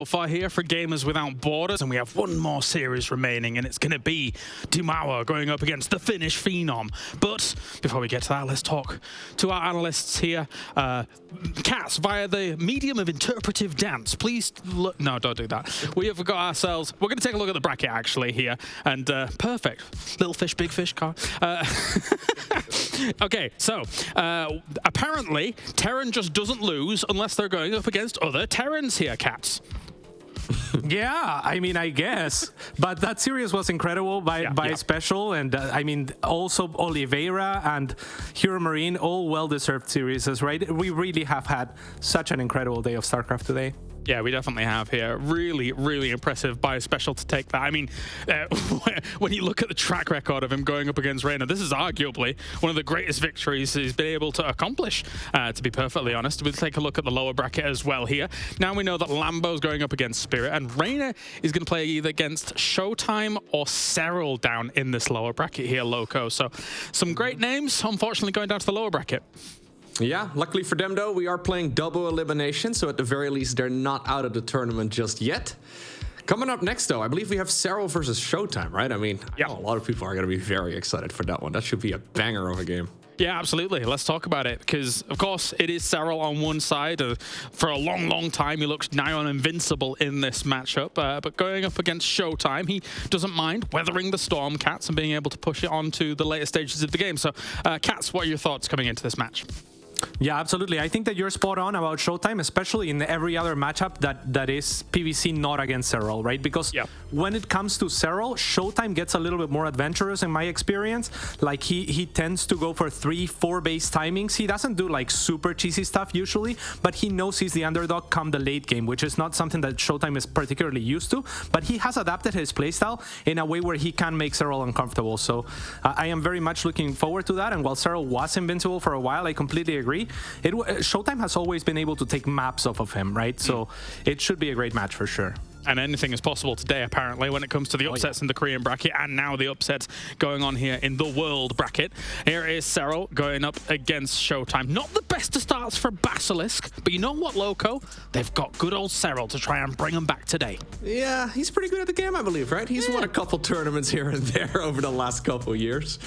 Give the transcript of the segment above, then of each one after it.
Far here for Gamers Without Borders, and we have one more series remaining, and it's going to be Dumawa going up against the Finnish Phenom. But before we get to that, let's talk to our analysts here. Cats, via the medium of interpretive dance, please look. No, don't do that. We have got ourselves. We're going to take a look at the bracket actually here, and perfect. Little fish, big fish, car. Okay, so apparently Terran just doesn't lose unless they're going up against other Terrans here, Cats. Yeah, I mean, I guess. But that series was incredible by Special. And I mean, also Oliveira and Hero Marine, all well-deserved series, right? We really have had such an incredible day of StarCraft today. Yeah, we definitely have here. Really, really impressive by Special to take that. I mean, when you look at the track record of him going up against Reina, this is arguably one of the greatest victories he's been able to accomplish, to be perfectly honest. We'll take a look at the lower bracket as well here. Now we know that Lambo's going up against Spirit, and Reina is going to play either against ShoWTimE or Serral down in this lower bracket here, Loco. So some great names, unfortunately, going down to the lower bracket. Yeah, luckily for them, though, we are playing double elimination, so at the very least, they're not out of the tournament just yet. Coming up next, though, I believe we have Serral versus ShoWTimE, right? I mean, I know a lot of people are going to be very excited for that one. That should be a banger of a game. Yeah, absolutely. Let's talk about it, because, of course, it is Serral on one side. For a long, long time, he looks nigh on invincible in this matchup. But going up against ShoWTimE, he doesn't mind weathering the storm, Cats, and being able to push it on to the later stages of the game. So, Cats, what are your thoughts coming into this match? Yeah, absolutely. I think that you're spot on about ShoWTimE, especially in every other matchup that is PvC not against Serral, right? Because when it comes to Serral, ShoWTimE gets a little bit more adventurous in my experience. Like he tends to go for 3-4 base timings. He doesn't do like super cheesy stuff usually, but he knows he's the underdog come the late game, which is not something that ShoWTimE is particularly used to. But he has adapted his playstyle in a way where he can make Serral uncomfortable. So I am very much looking forward to that. And while Serral was invincible for a while, I completely agree. ShoWTimE has always been able to take maps off of him, right? So it should be a great match for sure. And anything is possible today, apparently, when it comes to the upsets in the Korean bracket, and now the upsets going on here in the world bracket. Here is Serral going up against ShoWTimE. Not the best of starts for Basilisk, but you know what, Loco? They've got good old Serral to try and bring them back today. Yeah, he's pretty good at the game, I believe, right? He's won a couple tournaments here and there over the last couple years.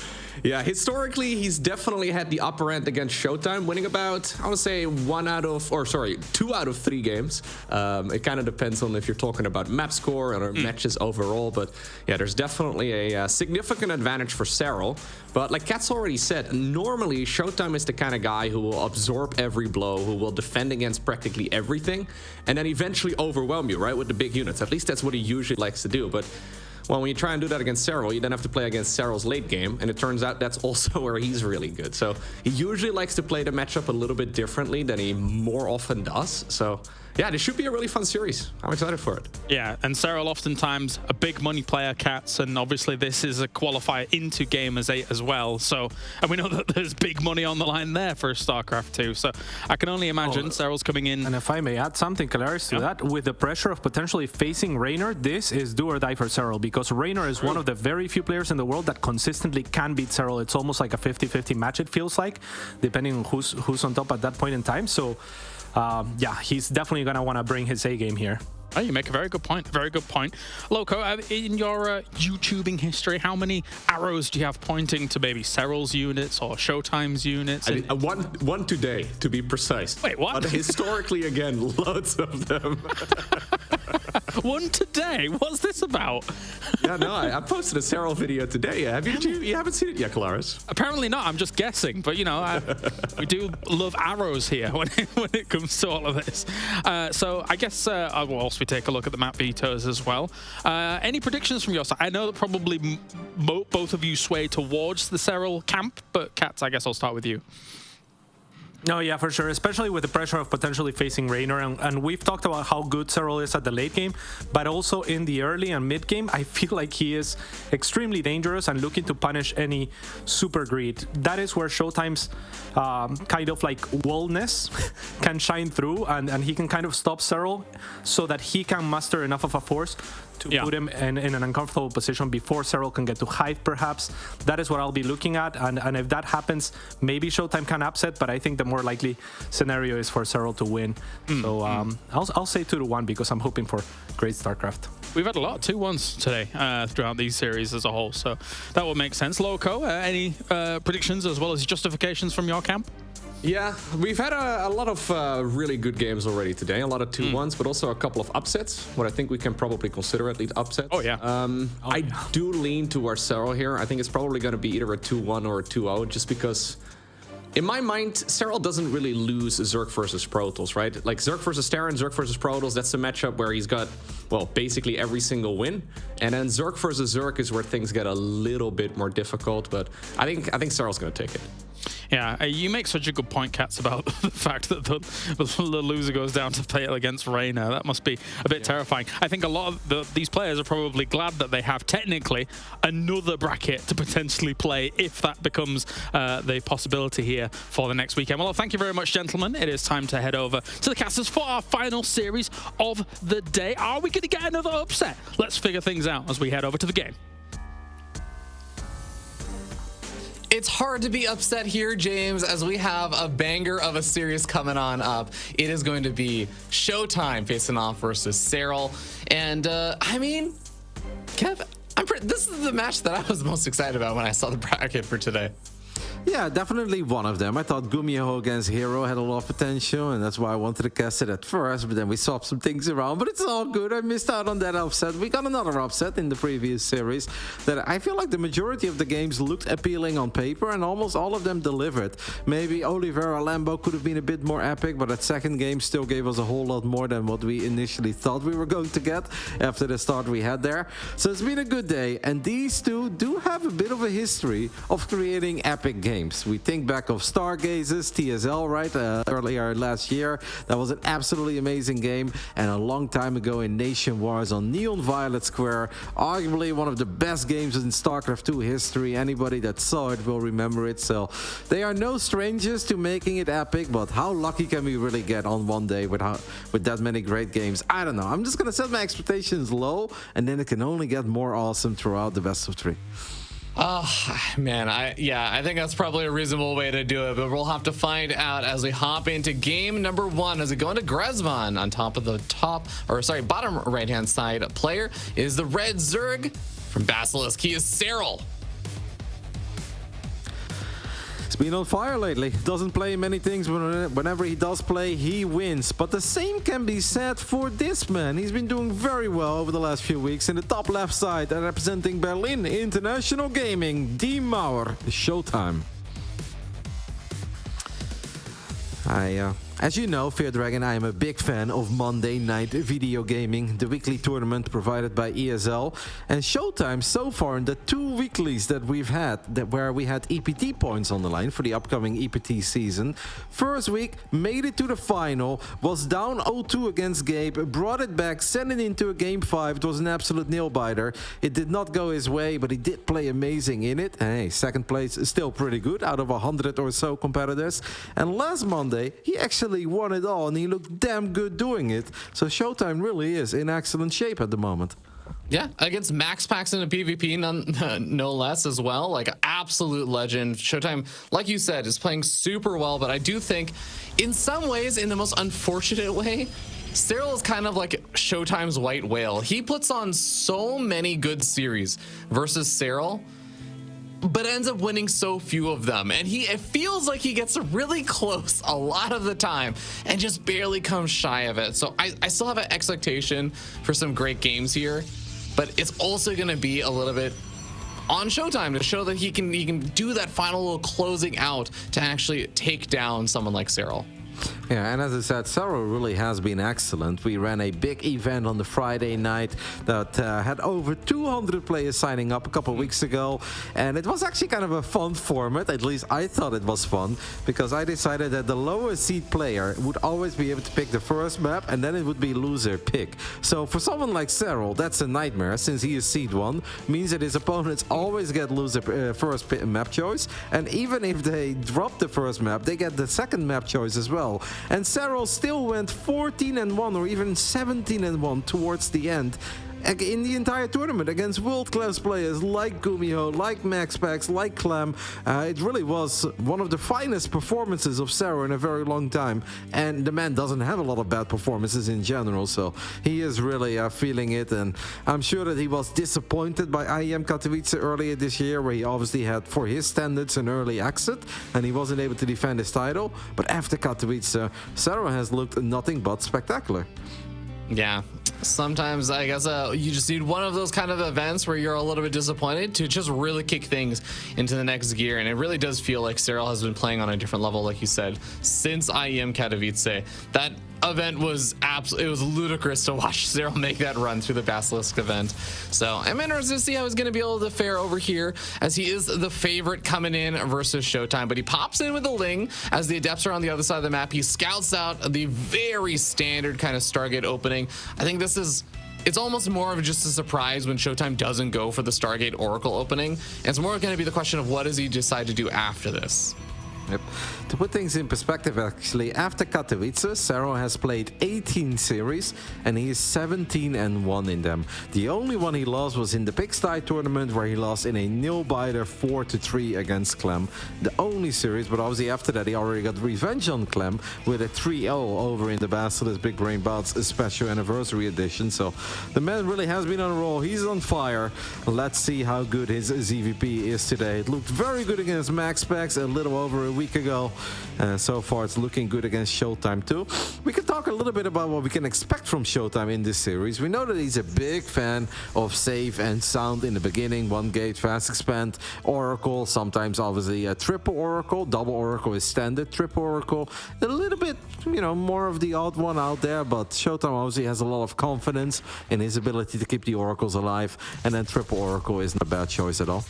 Yeah, historically, he's definitely had the upper end against ShoWTimE, winning about, I would say, 2 out of 3 games. It kind of depends on if you're talking about map score or matches overall, but yeah, there's definitely a significant advantage for Serral. But like Kat's already said, normally ShoWTimE is the kind of guy who will absorb every blow, who will defend against practically everything, and then eventually overwhelm you, right, with the big units. At least that's what he usually likes to do. But well, when you try and do that against Serral, you then have to play against Serral's late game, and it turns out that's also where he's really good. So he usually likes to play the matchup a little bit differently than he more often does. So yeah, this should be a really fun series. I'm excited for it. Yeah, and Serral oftentimes a big money player, Cats, and obviously this is a qualifier into Gamers 8 as well. So, and we know that there's big money on the line there for StarCraft 2. So I can only imagine Serral's coming in. And if I may add something, Calaris, to that, with the pressure of potentially facing Reynor, this is do or die for Serral, because Reynor is one of the very few players in the world that consistently can beat Serral. It's almost like a 50-50 match, it feels like, depending on who's on top at that point in time. So yeah, he's definitely going to want to bring his A game here. Oh, you make a very good point. Very good point. Loco, in your YouTubing history, how many arrows do you have pointing to maybe Serral's units or ShoWTimE's units? I mean, one today, to be precise. Wait, what? But historically, again, loads of them. One today? What's this about? Yeah, no, I posted a Serral video today. You haven't seen it yet, Calaris? Apparently not. I'm just guessing. But, you know, we do love arrows here when it comes to all of this. So I guess we take a look at the map vetoes as well. Any predictions from your side? I know that probably both of you sway towards the Serral camp, but Cats, I guess I'll start with you. No, yeah, for sure, especially with the pressure of potentially facing Reynor. And we've talked about how good Serral is at the late game, but also in the early and mid game, I feel like he is extremely dangerous and looking to punish any super greed. That is where ShoWTimE's kind of like wallness can shine through, and he can kind of stop Serral so that he can muster enough of a force to put him in an uncomfortable position before Serral can get to Hive, perhaps. That is what I'll be looking at, and if that happens, maybe ShoWTimE can upset, but I think the more likely scenario is for Serral to win. So I'll say 2-1 because I'm hoping for great StarCraft. We've had a lot of 2-1s today throughout these series as a whole, so that would make sense. Loco, any predictions as well as justifications from your camp? Yeah, we've had a lot of really good games already today. A lot of 2-1s, but also a couple of upsets. What I think we can probably consider at least upsets. Oh, yeah. I do lean towards Serral here. I think it's probably going to be either a 2-1 or a 2-0, just because in my mind, Serral doesn't really lose Zerg versus Protoss, right? Like Zerg versus Terran, Zerg versus Protoss, that's a matchup where he's got, well, basically every single win. And then Zerg versus Zerg is where things get a little bit more difficult, but I think Serral's going to take it. Yeah, you make such a good point, Katz, about the fact that the loser goes down to play against Reyna. That must be a bit terrifying. I think a lot of these players are probably glad that they have technically another bracket to potentially play if that becomes the possibility here for the next weekend. Well, thank you very much, gentlemen. It is time to head over to the casters for our final series of the day. Are we going to get another upset? Let's figure things out as we head over to the game. It's hard to be upset here, James, as we have a banger of a series coming on up. It is going to be ShoWTimE facing off versus Serral. And, I mean, Kev, this is the match that I was most excited about when I saw the bracket for today. Yeah, definitely one of them. I thought Gumiho against Hero had a lot of potential, and that's why I wanted to cast it at first, but then we swapped some things around, but it's all good. I missed out on that upset. We got another upset in the previous series that I feel like the majority of the games looked appealing on paper, and almost all of them delivered. Maybe Oliveira Lambo could have been a bit more epic, but that second game still gave us a whole lot more than what we initially thought we were going to get after the start we had there. So it's been a good day, and these two do have a bit of a history of creating epic games. We think back of Stargazers, TSL, right? Earlier last year. That was an absolutely amazing game. And a long time ago in Nation Wars on Neon Violet Square. Arguably one of the best games in StarCraft 2 history. Anybody that saw it will remember it. So they are no strangers to making it epic. But how lucky can we really get on one day with that many great games? I don't know. I'm just going to set my expectations low. And then it can only get more awesome throughout the best of 3. Oh, man, I think that's probably a reasonable way to do it, but we'll have to find out as we hop into game number 1 as we go into Gresvan. On top of the bottom right-hand side player is the Red Zerg from Basilisk. He is Serral. He's been on fire lately. Doesn't play many things. Whenever he does play, he wins. But the same can be said for this man. He's been doing very well over the last few weeks. In the top left side, representing Berlin International Gaming, D. Mauer, ShoWTimE. As you know, Fear Dragon, I am a big fan of Monday Night Video Gaming, the weekly tournament provided by ESL. And ShoWTimE so far in the 2 weeklies that we've had, where we had EPT points on the line for the upcoming EPT season. First week, made it to the final, was down 0-2 against Gabe, brought it back, sent it into a game 5. It was an absolute nail-biter. It did not go his way, but he did play amazing in it. And hey, second place is still pretty good out of 100 or so competitors. And last Monday, he actually won it all, and he looked damn good doing it. So ShoWTimE really is in excellent shape at the moment. Yeah, against Max Pax in a PvP, no less as well. Like, absolute legend. ShoWTimE, like you said, is playing super well, but I do think, in some ways, in the most unfortunate way, Serral is kind of like ShoWTimE's white whale. He puts on so many good series versus Serral, but ends up winning so few of them. And it feels like he gets really close a lot of the time and just barely comes shy of it. So I still have an expectation for some great games here, but it's also going to be a little bit on ShoWTimE to show that he can do that final little closing out to actually take down someone like Serral. Yeah, and as I said, Serral really has been excellent. We ran a big event on the Friday night that had over 200 players signing up a couple weeks ago. And it was actually kind of a fun format. At least I thought it was fun, because I decided that the lowest seed player would always be able to pick the first map, and then it would be loser pick. So for someone like Serral, that's a nightmare, since he is seed 1. Means that his opponents always get loser first map choice. And even if they drop the first map, they get the second map choice as well. And Serral still went 14-1 or even 17-1 towards the end. in the entire tournament against world-class players like Gumiho, like MaxPax, like Clem. It really was one of the finest performances of Serral in a very long time, and the man doesn't have a lot of bad performances in general, so he is really feeling it, and I'm sure that he was disappointed by IEM Katowice earlier this year, where he obviously had, for his standards, an early exit, and he wasn't able to defend his title. But after Katowice, Serral has looked nothing but spectacular. Yeah, sometimes I guess you just need one of those kind of events where you're a little bit disappointed to just really kick things into the next gear. And it really does feel like Serral has been playing on a different level, like you said, since IEM Katowice. That event was it was ludicrous to watch Serral make that run through the Basilisk event. So I'm interested to see how he's going to be able to fare over here, as he is the favorite coming in versus ShoWTimE. But he pops in with a Ling as the Adepts are on the other side of the map. He scouts out the very standard kind of Stargate opening. I think it's almost more of just a surprise when ShoWTimE doesn't go for the Stargate Oracle opening. And it's more going to be the question of what does he decide to do after this. Yep. To put things in perspective, actually, after Katowice, Serral has played 18 series, and he is 17-1 in them. The only one he lost was in the Pigsty tournament, where he lost in a nail-biter 4-3 against Clem. The only series, but obviously after that he already got revenge on Clem with a 3-0 over in the Basilisk Big Brain Bouts Special Anniversary Edition. So the man really has been on a roll. He's on fire. Let's see how good his ZVP is today. It looked very good against MaxPax a little over a week ago. So far it's looking good against ShoWTimE too. We can talk a little bit about what we can expect from ShoWTimE in this series. We know that he's a big fan of safe and sound in the beginning. One gate, fast expand, Oracle, sometimes obviously a triple Oracle. Double Oracle is standard, triple Oracle a little bit, more of the odd one out there, but ShoWTimE obviously has a lot of confidence in his ability to keep the Oracles alive, and then triple Oracle isn't a bad choice at all.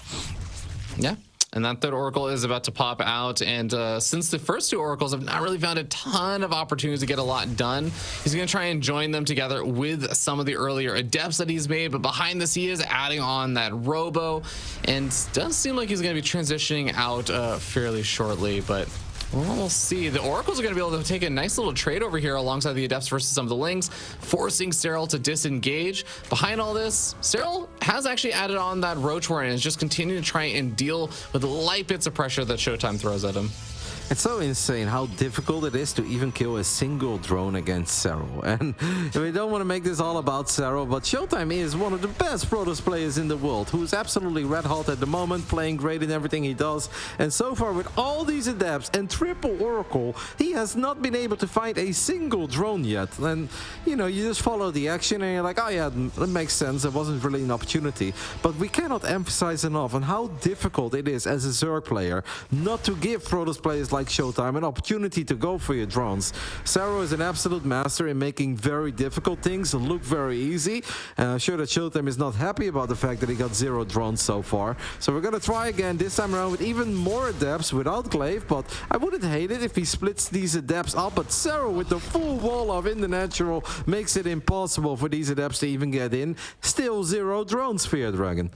Yeah. And that third Oracle is about to pop out. And since the first two Oracles have not really found a ton of opportunities to get a lot done, he's going to try and join them together with some of the earlier Adepts that he's made. But behind this, he is adding on that Robo. And does seem like he's going to be transitioning out fairly shortly. But we'll see. The Oracles are going to be able to take a nice little trade over here alongside the Adepts versus some of the Lings, forcing Serral to disengage. Behind all this, Serral has actually added on that Roach Warren and is just continuing to try and deal with the light bits of pressure that ShoWTimE throws at him. It's so insane how difficult it is to even kill a single drone against Serral. And we don't want to make this all about Serral, but ShoWTimE is one of the best Protoss players in the world, who's absolutely red hot at the moment, playing great in everything he does. And so far, with all these Adepts and triple Oracle, he has not been able to find a single drone yet. And, you just follow the action and you're like, oh yeah, that makes sense. There wasn't really an opportunity. But we cannot emphasize enough on how difficult it is as a Zerg player not to give Protoss players like ShoWTimE an opportunity to go for your drones. Serral is an absolute master in making very difficult things look very easy. I'm sure that ShoWTimE is not happy about the fact that he got 0 drones so far. So we're gonna try again, this time around with even more Adepts without Glaive, but I wouldn't hate it if he splits these Adepts up. But Serral with the full wall of in the natural makes it impossible for these Adepts to even get in. Still 0 drones, Fear Dragon.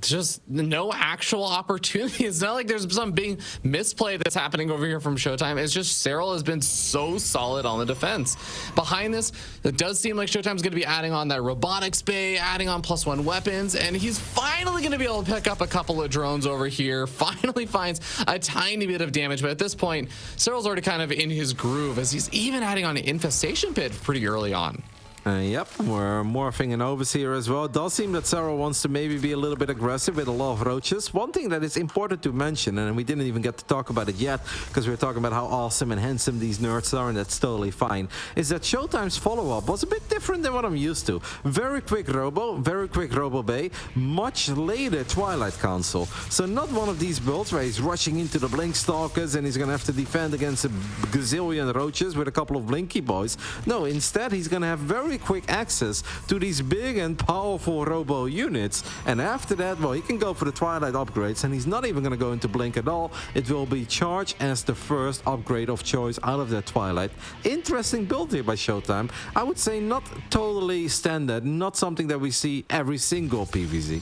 Just no actual opportunity. It's not like there's some big misplay that's happening over here from ShoWTimE. It's just Serral has been so solid on the defense. Behind this, it does seem like ShoWTimE's going to be adding on that robotics bay, adding on +1 weapons, and he's finally going to be able to pick up a couple of drones over here. Finally finds a tiny bit of damage, but at this point, Serral's already kind of in his groove, as he's even adding on an infestation pit pretty early on. Yep, we're morphing an Overseer as well. It does seem that Serral wants to maybe be a little bit aggressive with a lot of roaches. One thing that is important to mention, and we didn't even get to talk about it yet, because we were talking about how awesome and handsome these nerds are, and that's totally fine, is that ShoWTimE's follow-up was a bit different than what I'm used to. Very quick Robo Bay, much later Twilight Council. So not one of these builds where he's rushing into the Blink Stalkers and he's going to have to defend against a gazillion roaches with a couple of Blinky boys. No, instead he's going to have very quick access to these big and powerful robo units, and after that, well, he can go for the Twilight upgrades, and he's not even going to go into Blink at all. It will be Charge as the first upgrade of choice out of that Twilight. Interesting build here by ShoWTimE. I would say not totally standard, not something that we see every single PvZ.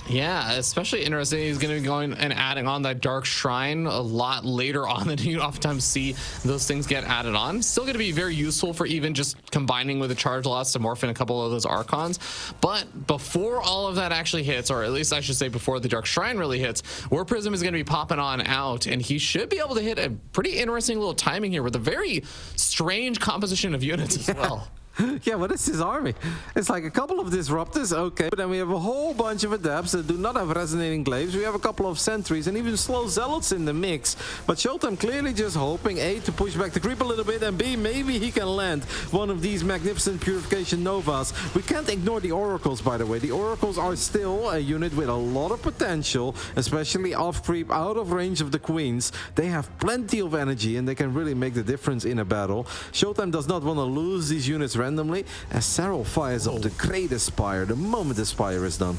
Yeah, especially interesting. He's going to be going and adding on that Dark Shrine a lot later on than you oftentimes see those things get added on. Still going to be very useful for even just combining with the charge loss to morph in a couple of those Archons. But before all of that actually hits, or at least I should say before the Dark Shrine really hits, War Prism is going to be popping on out, and he should be able to hit a pretty interesting little timing here with a very strange composition of units as well. Yeah, what is his army? It's like a couple of disruptors, okay, but then we have a whole bunch of adepts that do not have resonating glaives. We have a couple of sentries and even slow zealots in the mix. But ShoWTimE clearly just hoping A, to push back the creep a little bit, and B, maybe he can land one of these magnificent purification novas. We can't ignore the oracles, by the way. The oracles are still a unit with a lot of potential, especially off creep, out of range of the queens. They have plenty of energy and they can really make the difference in a battle. ShoWTimE does not want to lose these units randomly, as Serral fires up the Great Aspire the moment the Spire is done.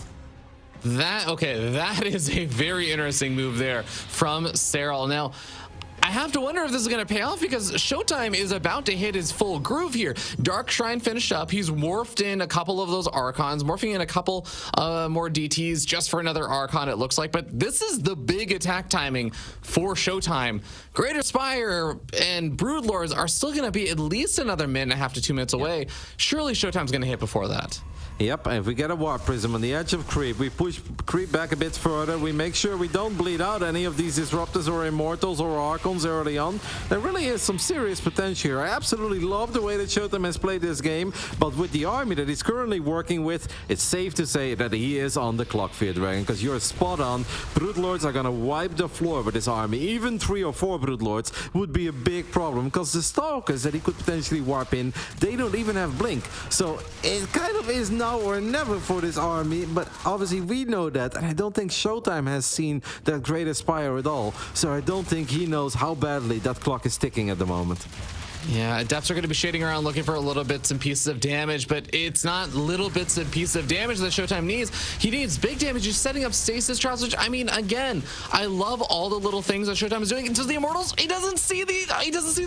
That is a very interesting move there from Serral. Now, I have to wonder if this is going to pay off, because ShoWTimE is about to hit his full groove here. Dark Shrine finished up. He's morphed in a couple of those Archons, morphing in a couple more DTs just for another Archon, it looks like. But this is the big attack timing for ShoWTimE. Greater Spire and Broodlords are still going to be at least another minute and a half to 2 minutes away. Surely ShoWTimE's going to hit before that. Yep, and if we get a Warp Prism on the edge of creep, we push creep back a bit further, we make sure we don't bleed out any of these Disruptors or Immortals or Archons early on. There really is some serious potential here. I absolutely love the way that ShoWTimE has played this game, but with the army that he's currently working with, it's safe to say that he is on the clock, Fear Dragon, because you're spot on. Broodlords are going to wipe the floor with this army. Even 3 or 4 Broodlords would be a big problem, because the Stalkers that he could potentially warp in, they don't even have Blink. So it kind of is now or never for this army, but obviously we know that, and I don't think ShoWTimE has seen that Great Aspire at all, so I don't think he knows how badly that clock is ticking at the moment. Yeah, Adepts are going to be shading around looking for little bits and pieces of damage, but it's not little bits and pieces of damage that ShoWTimE needs. He needs big damage. He's setting up stasis traps, which, I mean, again, I love all the little things that ShoWTimE is doing. Until the Immortals, he doesn't see the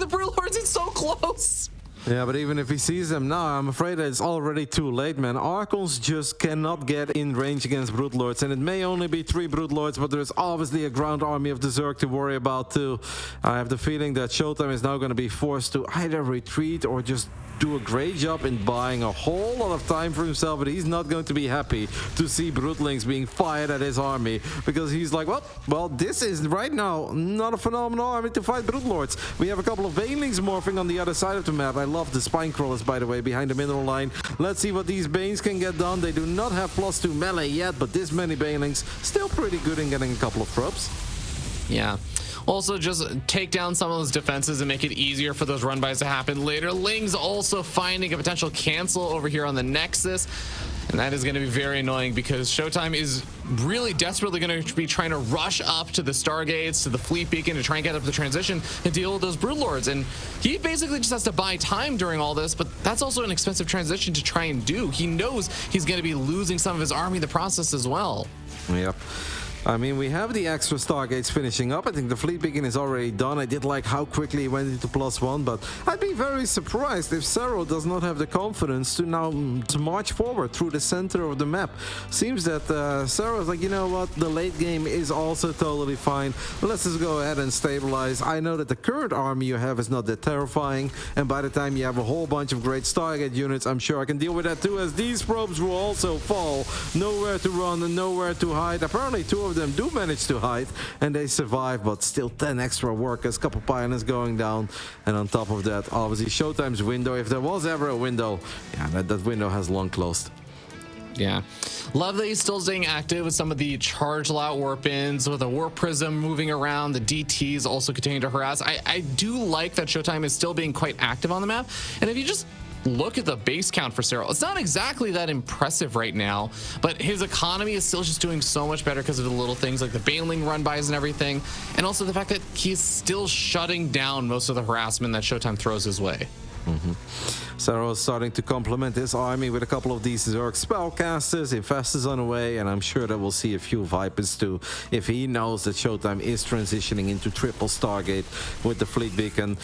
Broodlords. It's so close. Yeah, but even if he sees them now, I'm afraid that it's already too late, man. Archons just cannot get in range against Broodlords, and it may only be 3 Broodlords, but there's obviously a ground army of the Zerg to worry about too. I have the feeling that ShoWTimE is now going to be forced to either retreat or just do a great job in buying a whole lot of time for himself, but he's not going to be happy to see Broodlings being fired at his army, because he's like, well, this is right now not a phenomenal army to fight Broodlords. We have a couple of Banelings morphing on the other side of the map. I love the Spine Crawlers, by the way, behind the mineral line. Let's see what these Banes can get done. They do not have +2 melee yet, but this many Banelings still pretty good in getting a couple of probes. Yeah. Also, just take down some of those defenses and make it easier for those run-bys to happen later. Ling's also finding a potential cancel over here on the Nexus, and that is going to be very annoying, because ShoWTimE is really desperately going to be trying to rush up to the Stargates, to the Fleet Beacon, to try and get up the transition and deal with those Broodlords. And he basically just has to buy time during all this, but that's also an expensive transition to try and do. He knows he's going to be losing some of his army in the process as well. Yep. I mean, we have the extra Stargates finishing up. I think the Fleet Beacon is already done. I did like how quickly he went into +1, but I'd be very surprised if Serral does not have the confidence to now march forward through the center of the map. Seems that Serral is like, you know what, the late game is also totally fine. Let's just go ahead and stabilize. I know that the current army you have is not that terrifying, and by the time you have a whole bunch of great Stargate units, I'm sure I can deal with that too, as these probes will also fall. Nowhere to run and nowhere to hide. Apparently 2 of them do manage to hide and they survive, but still 10 extra workers, couple pioneers going down, and on top of that, obviously ShoWTimE's window, if there was ever a window, yeah, that window has long closed. Yeah. Love that he's still staying active with some of the charge lot warp-ins, with a Warp Prism moving around, the DTs also continuing to harass. I do like that ShoWTimE is still being quite active on the map, and if you just look at the base count for Serral, it's not exactly that impressive right now, but his economy is still just doing so much better because of the little things like the Baneling run-bys and everything, and also the fact that he's still shutting down most of the harassment that ShoWTimE throws his way. Serral is starting to complement his army with a couple of these Zerg spellcasters. Infestors on the way, and I'm sure that we'll see a few Vipers too, if he knows that ShoWTimE is transitioning into triple Stargate with the Fleet Beacon.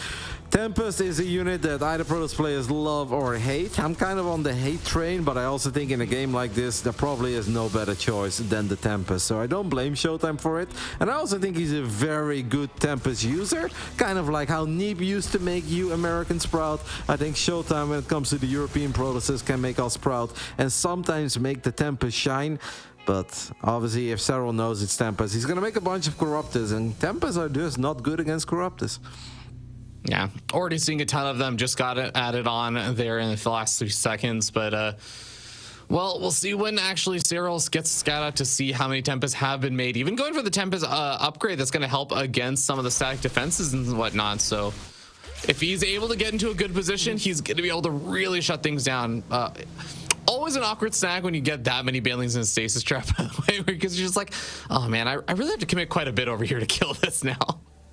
Tempest is a unit that either Protoss players love or hate. I'm kind of on the hate train, but I also think in a game like this, there probably is no better choice than the Tempest. So I don't blame ShoWTimE for it. And I also think he's a very good Tempest user. Kind of like how Neep used to make you Americans proud. I think ShoWTimE, when it comes to the European Protosses, can make us proud and sometimes make the Tempest shine. But obviously, if Serral knows it's Tempest, he's going to make a bunch of Corruptors, and Tempests are just not good against Corruptors. Yeah, already seeing a ton of them. Just got it added on there in the last 3 seconds. But, well, we'll see when actually Serral gets scat out to see how many Tempests have been made. Even going for the Tempest upgrade, that's going to help against some of the static defenses and whatnot. So if he's able to get into a good position, he's going to be able to really shut things down. Always an awkward snag when you get that many banelings in a stasis trap, by the way, because you're just like, oh, man, I really have to commit quite a bit over here to kill this now.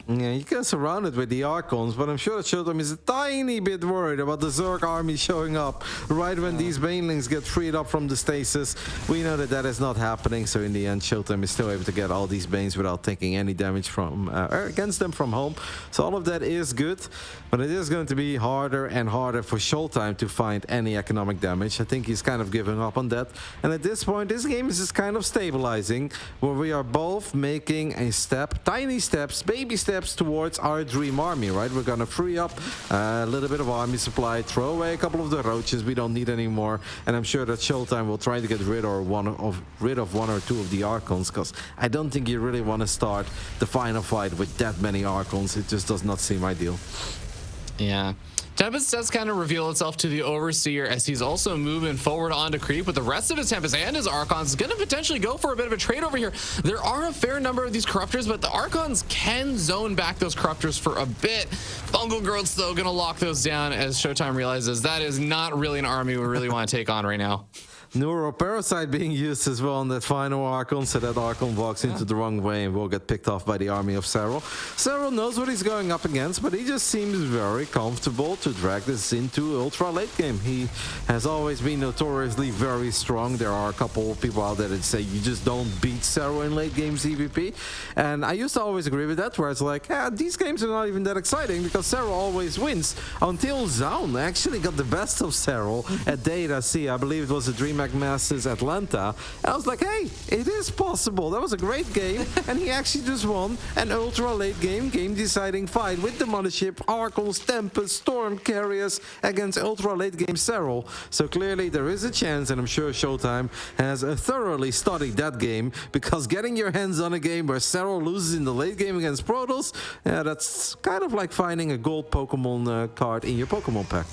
Yeah, you can surround it with the Archons, but I'm sure that ShoWTimE is a tiny bit worried about the Zerg army showing up right when these banelings get freed up from the stasis. We know that that is not happening, so in the end, ShoWTimE is still able to get all these banes without taking any damage from against them from home. So all of that is good, but it is going to be harder and harder for ShoWTimE to find any economic damage. I think he's kind of giving up on that. And at this point, this game is just kind of stabilizing, where we are both making a step, tiny steps, baby steps, towards our dream army, right? We're gonna free up a little bit of army supply, throw away a couple of the roaches we don't need anymore, and I'm sure that ShoWTimE will try to get rid of one or two of the Archons, because I don't think you really want to start the final fight with that many Archons. It just does not seem ideal. Yeah. Tempest does kind of reveal itself to the Overseer as he's also moving forward onto creep with the rest of his Tempest and his Archons. Going to potentially go for a bit of a trade over here. There are a fair number of these Corruptors, but the Archons can zone back those Corruptors for a bit. Fungal Growths, though, going to lock those down as ShoWTimE realizes that is not really an army we really want to take on right now. Neuroparasite being used as well on that final Archon, so that Archon walks into the wrong way and will get picked off by the army of Serral. Serral knows what he's going up against, but he just seems very comfortable to drag this into ultra late game. He has always been notoriously very strong. There are a couple of people out there that say you just don't beat Serral in late game CVP, and I used to always agree with that, where it's like, these games are not even that exciting because Serral always wins, until Zaun actually got the best of Serral at Data C. I believe it was a DreamHack Masters Atlanta. And I was like, hey, it is possible. That was a great game, and he actually just won an ultra late game deciding fight with the Mothership, Archons, Tempest, Storm Carriers against ultra late game Serral. So clearly there is a chance, and I'm sure ShoWTimE has thoroughly studied that game, because getting your hands on a game where Serral loses in the late game against Protoss, that's kind of like finding a gold Pokemon card in your Pokemon pack.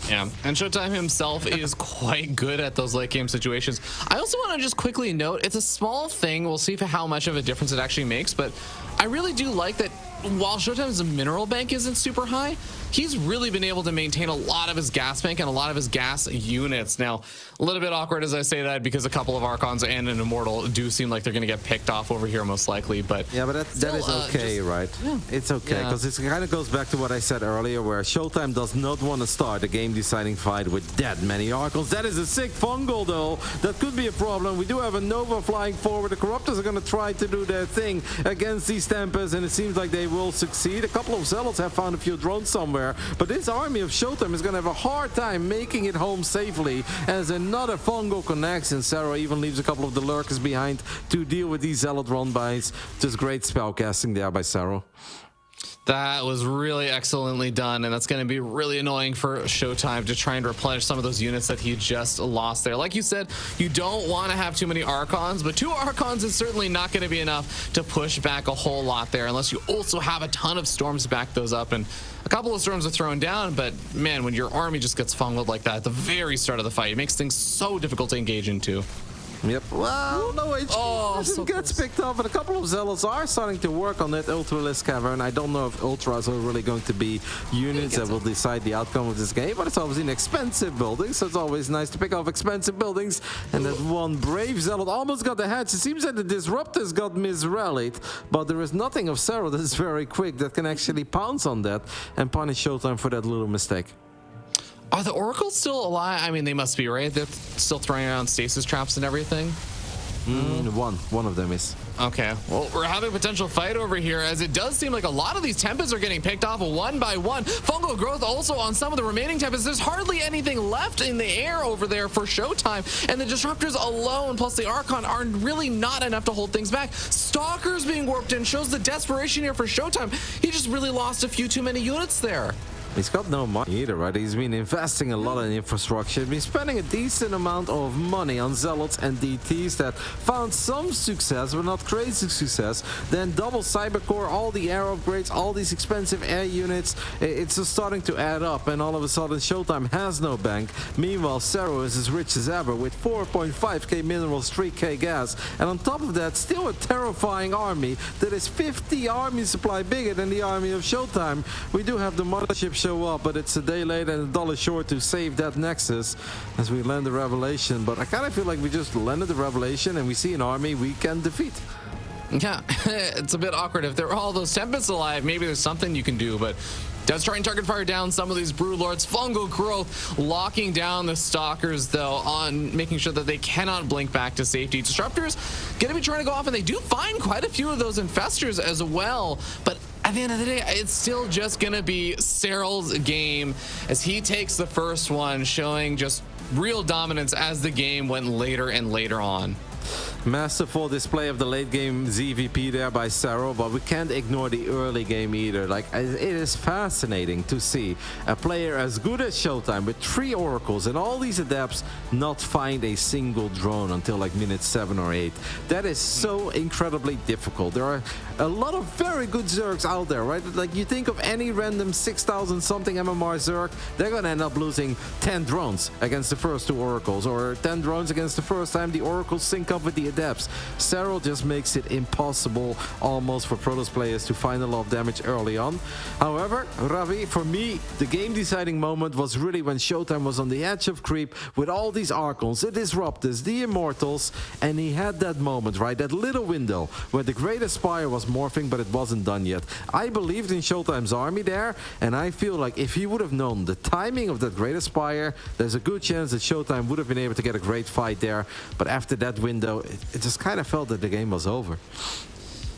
Yeah, and ShoWTimE himself is quite good at those late game situations. I also want to just quickly note, it's a small thing. We'll see how much of a difference it actually makes, but I really do like that while ShoWTimE's mineral bank isn't super high, he's really been able to maintain a lot of his gas bank and a lot of his gas units. Now, a little bit awkward as I say that, because a couple of Archons and an Immortal do seem like they're going to get picked off over here most likely, but yeah, but that is okay, right? Yeah. It's okay, because it kind of goes back to what I said earlier, where ShoWTimE does not want to start a game-deciding fight with that many Archons. That is a sick fungal, though. That could be a problem. We do have a Nova flying forward. The Corruptors are going to try to do their thing against these Tempests, and it seems like they will succeed. A couple of Zealots have found a few drones somewhere, but this army of ShoWTimE is going to have a hard time making it home safely, as another fungal connects, and Serral even leaves a couple of the lurkers behind to deal with these Zealot run-bys. Just great spellcasting there by Serral. That was really excellently done, and that's going to be really annoying for ShoWTimE to try and replenish some of those units that he just lost there. Like you said, you don't want to have too many Archons, but 2 Archons is certainly not going to be enough to push back a whole lot there, unless you also have a ton of Storms to back those up. And a couple of Storms are thrown down, but man, when your army just gets fungled like that at the very start of the fight, it makes things so difficult to engage into. Yep. Well, no HP gets picked up, but a couple of Zealots are starting to work on that Ultralisk Cavern. I don't know if Ultras are really going to be units that will decide the outcome of this game, but it's obviously an expensive building, so it's always nice to pick off expensive buildings. And that one brave Zealot almost got the hatch. It seems that the Disruptors got misrallied, but there is nothing of Serral that is very quick that can actually pounce on that and punish ShoWTimE for that little mistake. Are the Oracles still alive? I mean, they must be, right? They're still throwing around stasis traps and everything. One of them is. Okay, well, we're having a potential fight over here, as it does seem like a lot of these Tempests are getting picked off one by one. Fungal growth also on some of the remaining Tempests. There's hardly anything left in the air over there for ShoWTimE, and the Disruptors alone, plus the Archon, are really not enough to hold things back. Stalkers being warped in shows the desperation here for ShoWTimE. He just really lost a few too many units there. He's got no money either, right? He's been investing a lot in infrastructure. He's been spending a decent amount of money on Zealots and DTs that found some success, but not crazy success. Then double Cybercore, all the air upgrades, all these expensive air units. It's just starting to add up, and all of a sudden ShoWTimE has no bank. Meanwhile, Serral is as rich as ever with 4.5k minerals, 3k gas, and on top of that, still a terrifying army that is 50 army supply bigger than the army of ShoWTimE. We do have the mothership show up, but it's a day late and $1 short to save that Nexus as we land the Revelation. But I kind of feel like we just landed the Revelation and we see an army we can defeat. Yeah, it's a bit awkward. If there are all those Tempests alive, maybe there's something you can do, but does try and target fire down some of these Broodlords. Fungal growth locking down the Stalkers, though, on making sure that they cannot blink back to safety. Disruptors gonna be trying to go off, and they do find quite a few of those Infestors as well, but at the end of the day, it's still just gonna be Serral's game as he takes the first one, showing just real dominance as the game went later and later on. Masterful display of the late game ZVP there by Serral, but we can't ignore the early game either. Like, it is fascinating to see a player as good as ShoWTimE with 3 oracles and all these adepts not find a single drone until like minute 7 or 8. That is so incredibly difficult. There are a lot of very good Zergs out there, right? Like, you think of any random 6,000 something MMR Zerg, they're gonna end up losing 10 drones against the first 2 oracles, or 10 drones against the first time the oracles sync up with the adepts. Serral just makes it impossible almost for Protoss players to find a lot of damage early on. However, Ravi, for me, the game deciding moment was really when ShoWTimE was on the edge of creep with all these Archons, the Disruptors, the Immortals, and he had that moment, right? That little window where the Great Aspire was morphing, but it wasn't done yet. I believed in ShoWTimE's army there, and I feel like if he would have known the timing of that Great Aspire, there's a good chance that ShoWTimE would have been able to get a great fight there. But after that window, it just kind of felt that the game was over.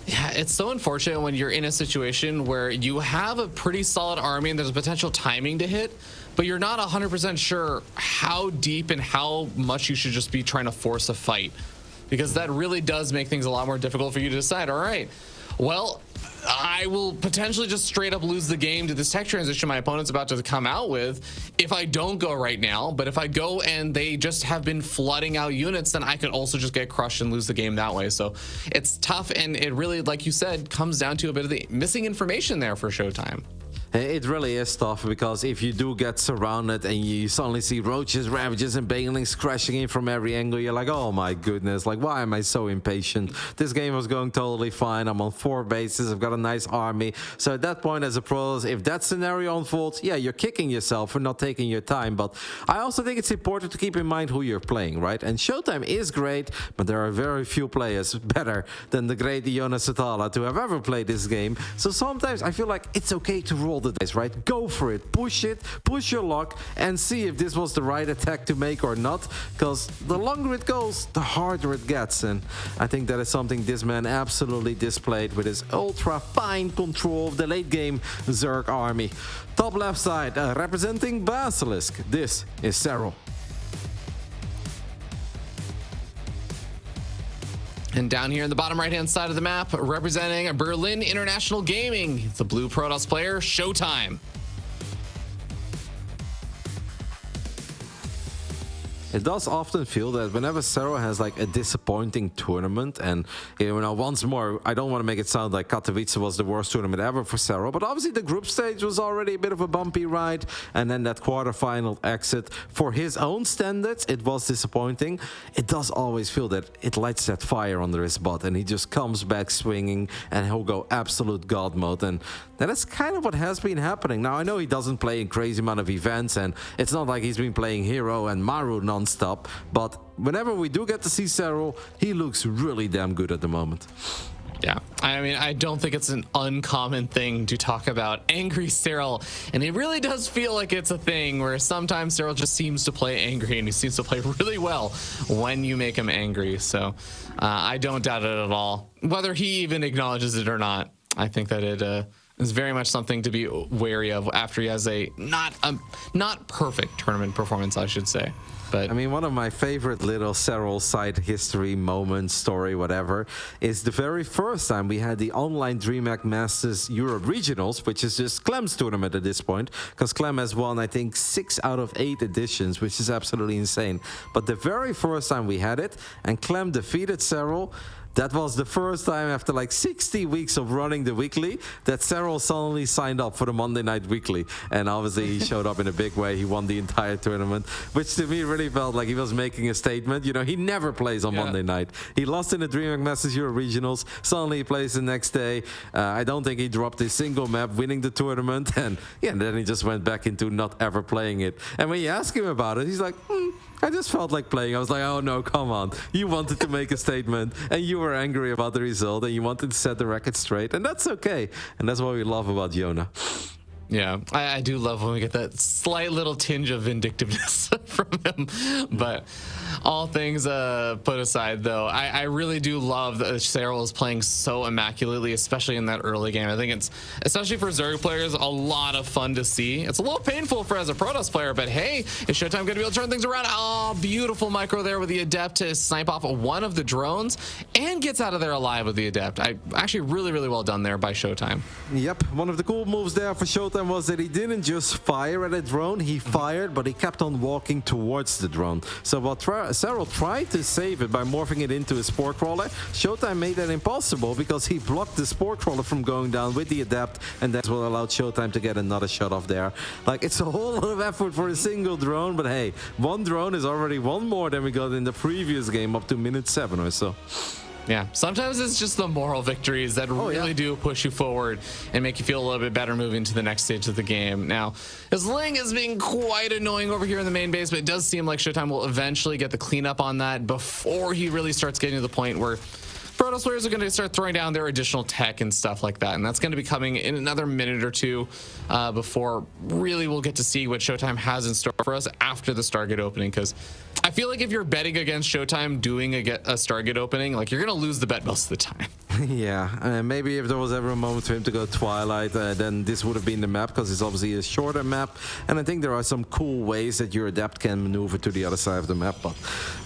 Yeah, it's so unfortunate when you're in a situation where you have a pretty solid army and there's a potential timing to hit, but you're not 100% sure how deep and how much you should just be trying to force a fight, because that really does make things a lot more difficult for you to decide, all right, well, I will potentially just straight up lose the game to this tech transition my opponent's about to come out with if I don't go right now. But if I go and they just have been flooding out units, then I could also just get crushed and lose the game that way. So it's tough, and it really, like you said, comes down to a bit of the missing information there for ShoWTimE. It really is tough, because if you do get surrounded and you suddenly see roaches, ravages, and banelings crashing in from every angle, you're like, oh my goodness, like, why am I so impatient? This game was going totally fine. I'm on 4 bases. I've got a nice army. So at that point, as a pro, if that scenario unfolds, yeah, you're kicking yourself for not taking your time. But I also think it's important to keep in mind who you're playing, right? And ShoWTimE is great, but there are very few players better than the great Iona Satala to have ever played this game. So sometimes I feel like it's okay to roll the dice, right? Go for it, push your luck, and see if this was the right attack to make or not, because the longer it goes, the harder it gets. And I think that is something this man absolutely displayed with his ultra fine control of the late game Zerg army. Top left side, representing Basilisk, this is Serral. And down here in the bottom right-hand side of the map, representing Berlin International Gaming, the blue Protoss player, ShoWTimE. It does often feel that whenever Serral has like a disappointing tournament, and you know, once more, I don't want to make it sound like Katowice was the worst tournament ever for Serral, but obviously the group stage was already a bit of a bumpy ride, and then that quarterfinal exit, for his own standards, it was disappointing. It does always feel that it lights that fire under his butt, and he just comes back swinging, and he'll go absolute god mode, and that is kind of what has been happening. Now, I know he doesn't play in crazy amount of events, and it's not like he's been playing Hero and Maru non-stop, but whenever we do get to see Serral, he looks really damn good at the moment. Yeah, I mean, I don't think it's an uncommon thing to talk about angry Serral, and it really does feel like it's a thing where sometimes Serral just seems to play angry, and he seems to play really well when you make him angry. So I don't doubt it at all. Whether he even acknowledges it or not, I think that it is very much something to be wary of after he has a not perfect tournament performance, I should say. But I mean, one of my favorite little Serral side history moment, story, whatever, is the very first time we had the online DreamHack Masters Europe Regionals, which is just Clem's tournament at this point, because Clem has won, I think, 6 out of 8 editions, which is absolutely insane. But the very first time we had it, and Clem defeated Serral, that was the first time after like 60 weeks of running the weekly that Serral suddenly signed up for the Monday Night Weekly. And obviously he showed up in a big way. He won the entire tournament, which to me really felt like he was making a statement. You know, he never plays on Monday night. He lost in the DreamHack Masters Euro Regionals. Suddenly he plays the next day. I don't think he dropped a single map, winning the tournament. And yeah, and then he just went back into not ever playing it. And when you ask him about it, he's like, I just felt like playing. I was like, oh no, come on. You wanted to make a statement and you were angry about the result and you wanted to set the record straight, and that's okay. And that's what we love about Yona. Yeah, I do love when we get that slight little tinge of vindictiveness from him. But all things put aside, though, I really do love that Serral is playing so immaculately, especially in that early game. I think it's, especially for Zerg players, a lot of fun to see. It's a little painful for as a Protoss player, but hey, is ShoWTimE going to be able to turn things around? Oh, beautiful micro there with the Adept to snipe off one of the drones and gets out of there alive with the Adept. Actually really, really well done there by ShoWTimE. Yep, one of the cool moves there for ShoWTimE was that he didn't just fire at a drone, he fired, but he kept on walking towards the drone. So while Serral tried to save it by morphing it into a spore crawler, ShoWTimE made that impossible because he blocked the spore crawler from going down with the Adept, and that's what allowed ShoWTimE to get another shot off there. Like, it's a whole lot of effort for a single drone, but hey, one drone is already one more than we got in the previous game up to minute 7 or so. Yeah, sometimes it's just the moral victories that really do push you forward and make you feel a little bit better moving to the next stage of the game. Now, his Ling is being quite annoying over here in the main base, but it does seem like ShoWTimE will eventually get the cleanup on that before he really starts getting to the point where Protoss players are going to start throwing down their additional tech and stuff like that, and that's going to be coming in another minute or two before really we'll get to see what ShoWTimE has in store for us after the Stargate opening, because I feel like if you're betting against ShoWTimE doing a Stargate opening, like, you're going to lose the bet most of the time. Yeah, maybe if there was ever a moment for him to go Twilight, then this would have been the map, because it's obviously a shorter map, and I think there are some cool ways that your Adept can maneuver to the other side of the map. But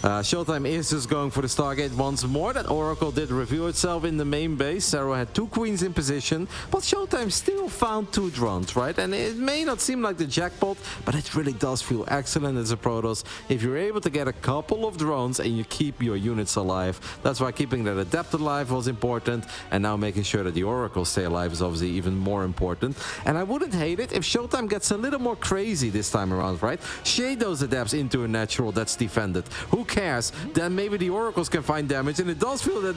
ShoWTimE is just going for the Stargate once more. That Oracle did reveal itself in the main base. Serral had 2 queens in position, but ShoWTimE still found 2 drones, right? And it may not seem like the jackpot, but it really does feel excellent as a Protoss if you're able to get a couple of drones and you keep your units alive. That's why keeping that Adept alive was important, and now making sure that the Oracles stay alive is obviously even more important. And I wouldn't hate it if ShoWTimE gets a little more crazy this time around, right? Shade those Adepts into a natural that's defended. Who cares? Then maybe the Oracles can find damage, and it does feel that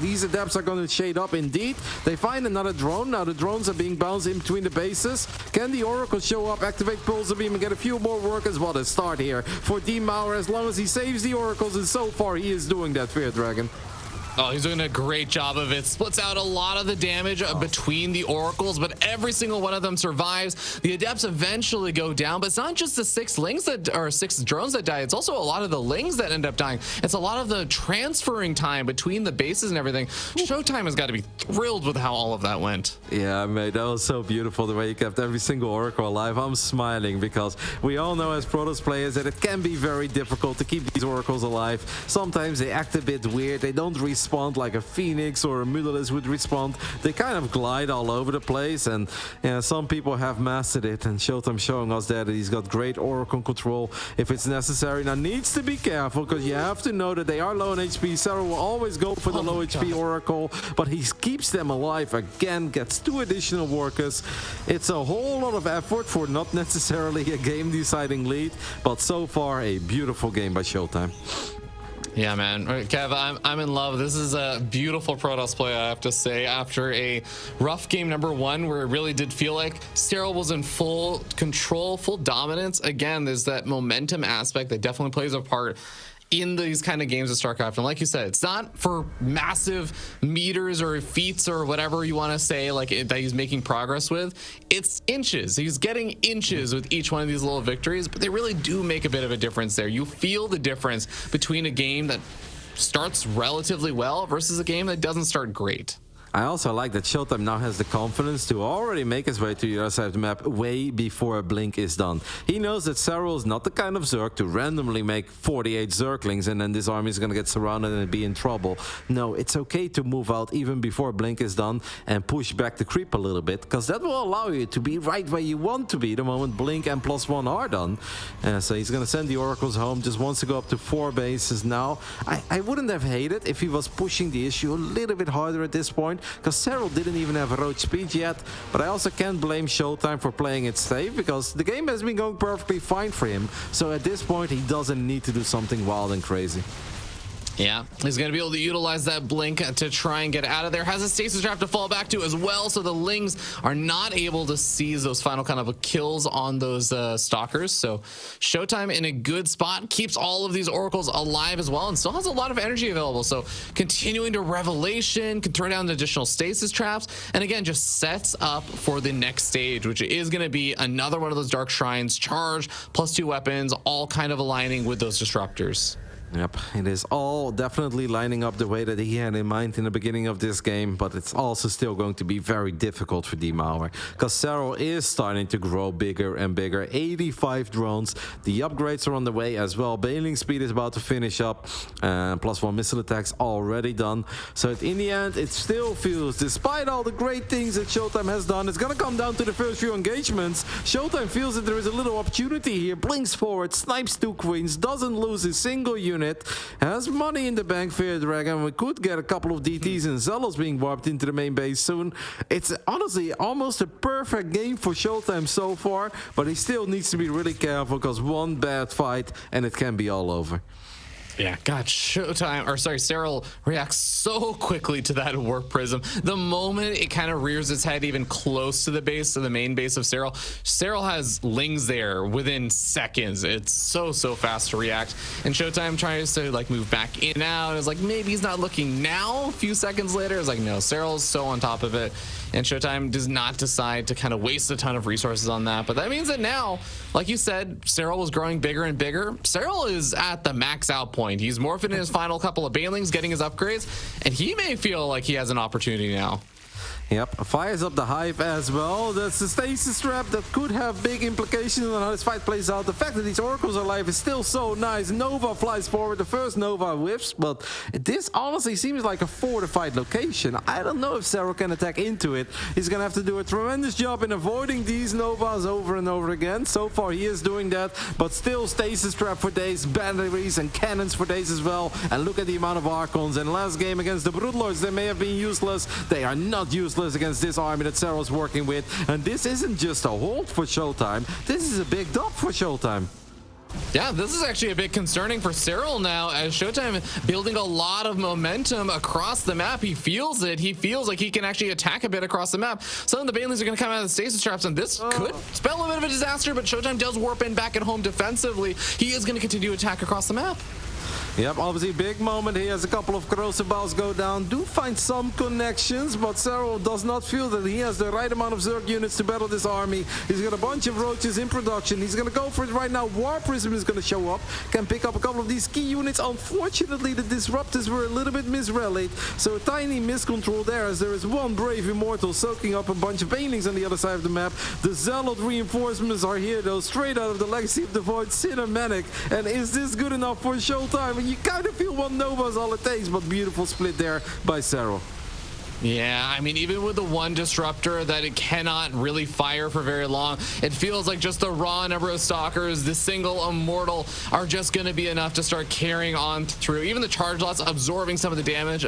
these Adepts are going to shade up indeed. They find another drone. Now the drones are being bounced in between the bases. Can the Oracle show up, activate Pulsar Beam, and get a few more workers? What a start here for D-Mauer, as long as he saves the Oracles, and so far he is doing that, Fear Dragon. Oh, he's doing a great job of it. Splits out a lot of the damage between the Oracles, but every single one of them survives. The Adepts eventually go down, but it's not just the 6 Lings that, or 6 drones that die. It's also a lot of the Lings that end up dying. It's a lot of the transferring time between the bases and everything. ShoWTimE has got to be thrilled with how all of that went. Yeah, mate, that was so beautiful the way you kept every single Oracle alive. I'm smiling because we all know as Protoss players that it can be very difficult to keep these Oracles alive. Sometimes they act a bit weird. They don't respond like a Phoenix or a Mutalisk would respond. They kind of glide all over the place, and some people have mastered it, and ShoWTimE showing us that he's got great Oracle control if it's necessary. Now, needs to be careful because you have to know that they are low on HP. Serral will always go for the low HP Oracle, but he keeps them alive again, gets 2 additional workers. It's a whole lot of effort for not necessarily a game-deciding lead, but so far a beautiful game by ShoWTimE. Yeah, man. Kev, I'm in love. This is a beautiful Protoss play, I have to say. After a rough game number 1, where it really did feel like Serral was in full control, full dominance. Again, there's that momentum aspect that definitely plays a part. in these kind of games of StarCraft. And like you said, it's not for massive meters or feats or whatever you want to say, like that he's making progress with. It's inches. He's getting inches with each one of these little victories, but they really do make a bit of a difference there. You feel the difference between a game that starts relatively well versus a game that doesn't start great. I also like that ShoWTimE now has the confidence to already make his way to the other side of the map way before a blink is done. He knows that Serral is not the kind of Zerg to randomly make 48 Zerglings and then this army is going to get surrounded and be in trouble. No, it's okay to move out even before a blink is done and push back the creep a little bit, because that will allow you to be right where you want to be the moment blink and +1 are done. So he's going to send the Oracles home, just wants to go up to 4 bases now. I wouldn't have hated if he was pushing the issue a little bit harder at this point, because Serral didn't even have a roach speed yet, but I also can't blame ShoWTimE for playing it safe, because the game has been going perfectly fine for him, so at this point he doesn't need to do something wild and crazy. Yeah, he's going to be able to utilize that blink to try and get out of there. Has a stasis trap to fall back to as well, so the Lings are not able to seize those final kind of kills on those stalkers. So ShoWTimE in a good spot, keeps all of these Oracles alive as well, and still has a lot of energy available. So continuing to Revelation, can throw down additional stasis traps, and again, just sets up for the next stage, which is going to be another one of those Dark Shrines, charge, +2 weapons, all kind of aligning with those disruptors. Yep, it is all definitely lining up the way that he had in mind in the beginning of this game, but it's also still going to be very difficult for D-Mauer, because Serral is starting to grow bigger and bigger. 85 drones, the upgrades are on the way as well. Bailing speed is about to finish up, +1 missile attacks already done. So in the end, it still feels, despite all the great things that ShoWTimE has done, it's going to come down to the first few engagements. ShoWTimE feels that there is a little opportunity here, blinks forward, snipes 2 queens, doesn't lose a single unit, has money in the bank. Fear Dragon, we could get a couple of DTs and Zealots being warped into the main base soon. It's honestly almost a perfect game for ShoWTimE so far, but he still needs to be really careful, because one bad fight and it can be all over. Yeah, God, Serral reacts so quickly to that Warp Prism. The moment it kind of rears its head even close to the base, to the main base of Serral, Serral has Lings there within seconds. It's so fast to react. And ShoWTimE tries to like move back in and out. It's like, maybe he's not looking now. A few seconds later, it's like, no, Serral's so on top of it. And ShoWTimE does not decide to kind of waste a ton of resources on that. But that means that now, like you said, Serral was growing bigger and bigger. Serral is at the max out point. He's morphing in his final couple of Bailings, getting his upgrades, and he may feel like he has an opportunity now. Yep, fires up the hive as well. That's the stasis trap that could have big implications on how this fight plays out. The fact that these Oracles are alive is still so nice. Nova flies forward, the first Nova whiffs, but this honestly seems like a fortified location. I don't know if Serral can attack into it. He's gonna have to do a tremendous job in avoiding these Novas over and over again. So far he is doing that, but still stasis trap for days, batteries and cannons for days as well. And look at the amount of Archons. And last game against the Broodlords, they may have been useless. They are not useless against this army that Serral's working with. And this isn't just a hold for ShoWTimE, this is a big dub for ShoWTimE. Yeah, this is actually a bit concerning for Serral now, as ShoWTimE building a lot of momentum across the map. He feels it. He feels like he can actually attack a bit across the map. Some of the Banelings are going to come out of the stasis traps, and this could spell a bit of a disaster, but ShoWTimE does warp in back at home defensively. He is going to continue to attack across the map. Yep, obviously big moment here as a couple of corrosive balls go down. Do find some connections, but Serral does not feel that he has the right amount of Zerg units to battle this army. He's got a bunch of roaches in production. He's going to go for it right now. War Prism is going to show up. Can pick up a couple of these key units. Unfortunately, the Disruptors were a little bit misrallied, so a tiny miscontrol there, as there is one Brave Immortal soaking up a bunch of Banelings on the other side of the map. The Zealot reinforcements are here, though, straight out of the Legacy of the Void cinematic. And is this good enough for ShoWTimE? You kind of feel one Nova is all it takes, but beautiful split there by Serral. Yeah, I mean, even with the one disruptor that it cannot really fire for very long, it feels like just the raw number of stalkers, the single immortal, are just going to be enough to start carrying on through. Even the charge lots absorbing some of the damage,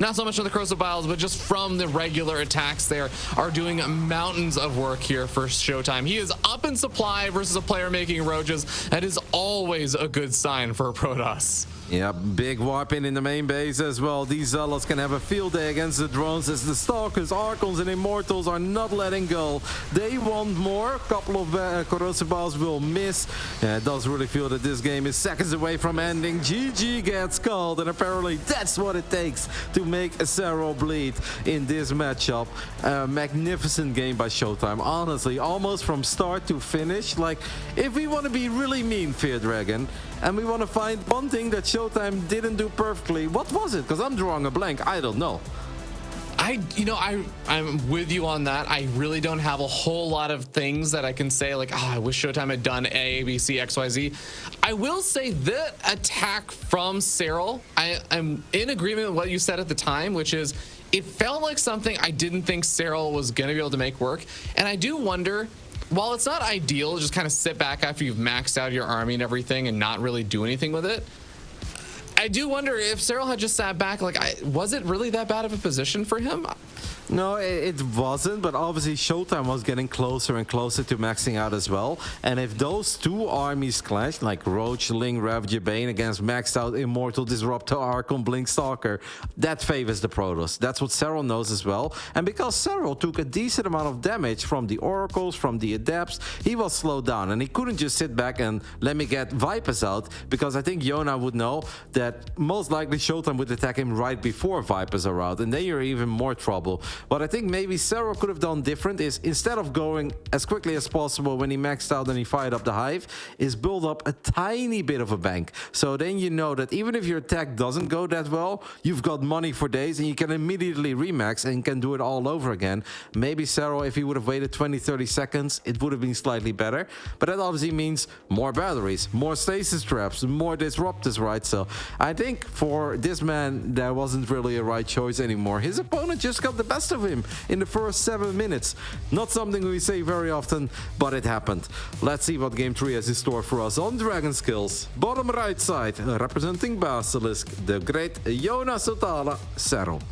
not so much from the corrosive biles, but just from the regular attacks there, are doing mountains of work here for ShoWTimE. He is up in supply versus a player making roaches. That is always a good sign for a Protoss. Yeah, big warping in the main base as well. These Zealots can have a field day against the drones as the Stalkers, Archons, and Immortals are not letting go. They want more. A couple of corrosive balls will miss. Yeah, it does really feel that this game is seconds away from ending. GG gets called, and apparently that's what it takes to make a Serral bleed in this matchup. Magnificent game by ShoWTimE. Honestly, almost from start to finish. Like, if we want to be really mean, Fear Dragon, and we want to find one thing that ShoWTimE didn't do perfectly, what was it? Because I'm drawing a blank. I don't know. I'm with you on that. I really don't have a whole lot of things that I can say like, I wish ShoWTimE had done A, B, C, X, Y, Z. I will say the attack from Serral, I'm in agreement with what you said at the time, which is it felt like something I didn't think Serral was going to be able to make work. And I do wonder, while it's not ideal to just kind of sit back after you've maxed out your army and everything and not really do anything with it, I do wonder if Serral had just sat back, like, was it really that bad of a position for him? No, it wasn't, but obviously ShoWTimE was getting closer and closer to maxing out as well. And if those two armies clash, like Roach, Ling, Ravager, Bane against maxed out Immortal, Disruptor, Archon, Blink, Stalker, that favors the Protoss. That's what Serral knows as well. And because Serral took a decent amount of damage from the Oracles, from the Adepts, he was slowed down. And he couldn't just sit back and let me get Vipers out, because I think Yona would know that most likely ShoWTimE would attack him right before Vipers are out. And then you're even more trouble. What I think maybe Serral could have done different is, instead of going as quickly as possible when he maxed out and he fired up the hive, is build up a tiny bit of a bank. So then you know that even if your attack doesn't go that well, you've got money for days and you can immediately remax and can do it all over again. Maybe Serral, if he would have waited 20-30 seconds, it would have been slightly better. But that obviously means more batteries, more stasis traps, more disruptors, right? So I think for this man, that wasn't really a right choice anymore. His opponent just got the best of him in the first 7 minutes. Not something we say very often, but it happened. Let's see what game 3 has in store for us on Dragon Skills. Bottom right side, representing Basilisk, the great Yona Sotala, Serral.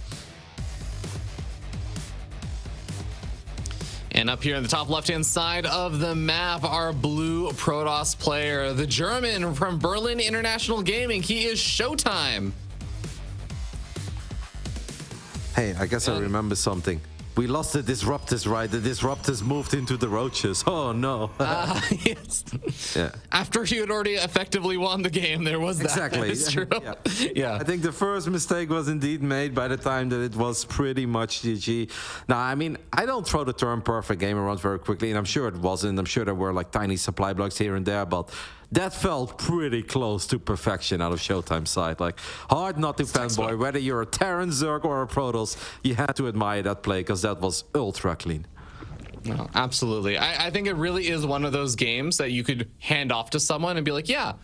And up here in the top left-hand side of the map, our blue Protoss player, the German from Berlin International Gaming. He is ShoWTimE. Hey, I guess I remember something. We lost the Disruptors, right? The Disruptors moved into the Roaches. Oh, no. Yes. Yeah. After he had already effectively won the game, there was that. Exactly. It's true. Yeah. Yeah. I think the first mistake was indeed made by the time that it was pretty much GG. Now, I mean, I don't throw the term perfect game around very quickly, and I'm sure it wasn't. I'm sure there were like tiny supply blocks here and there, but that felt pretty close to perfection out of ShoWTimE's side. Like, hard not to fanboy. Whether you're a Terran, Zerg, or a Protoss, you had to admire that play because that was ultra clean. No, absolutely. I think it really is one of those games that you could hand off to someone and be like, yeah,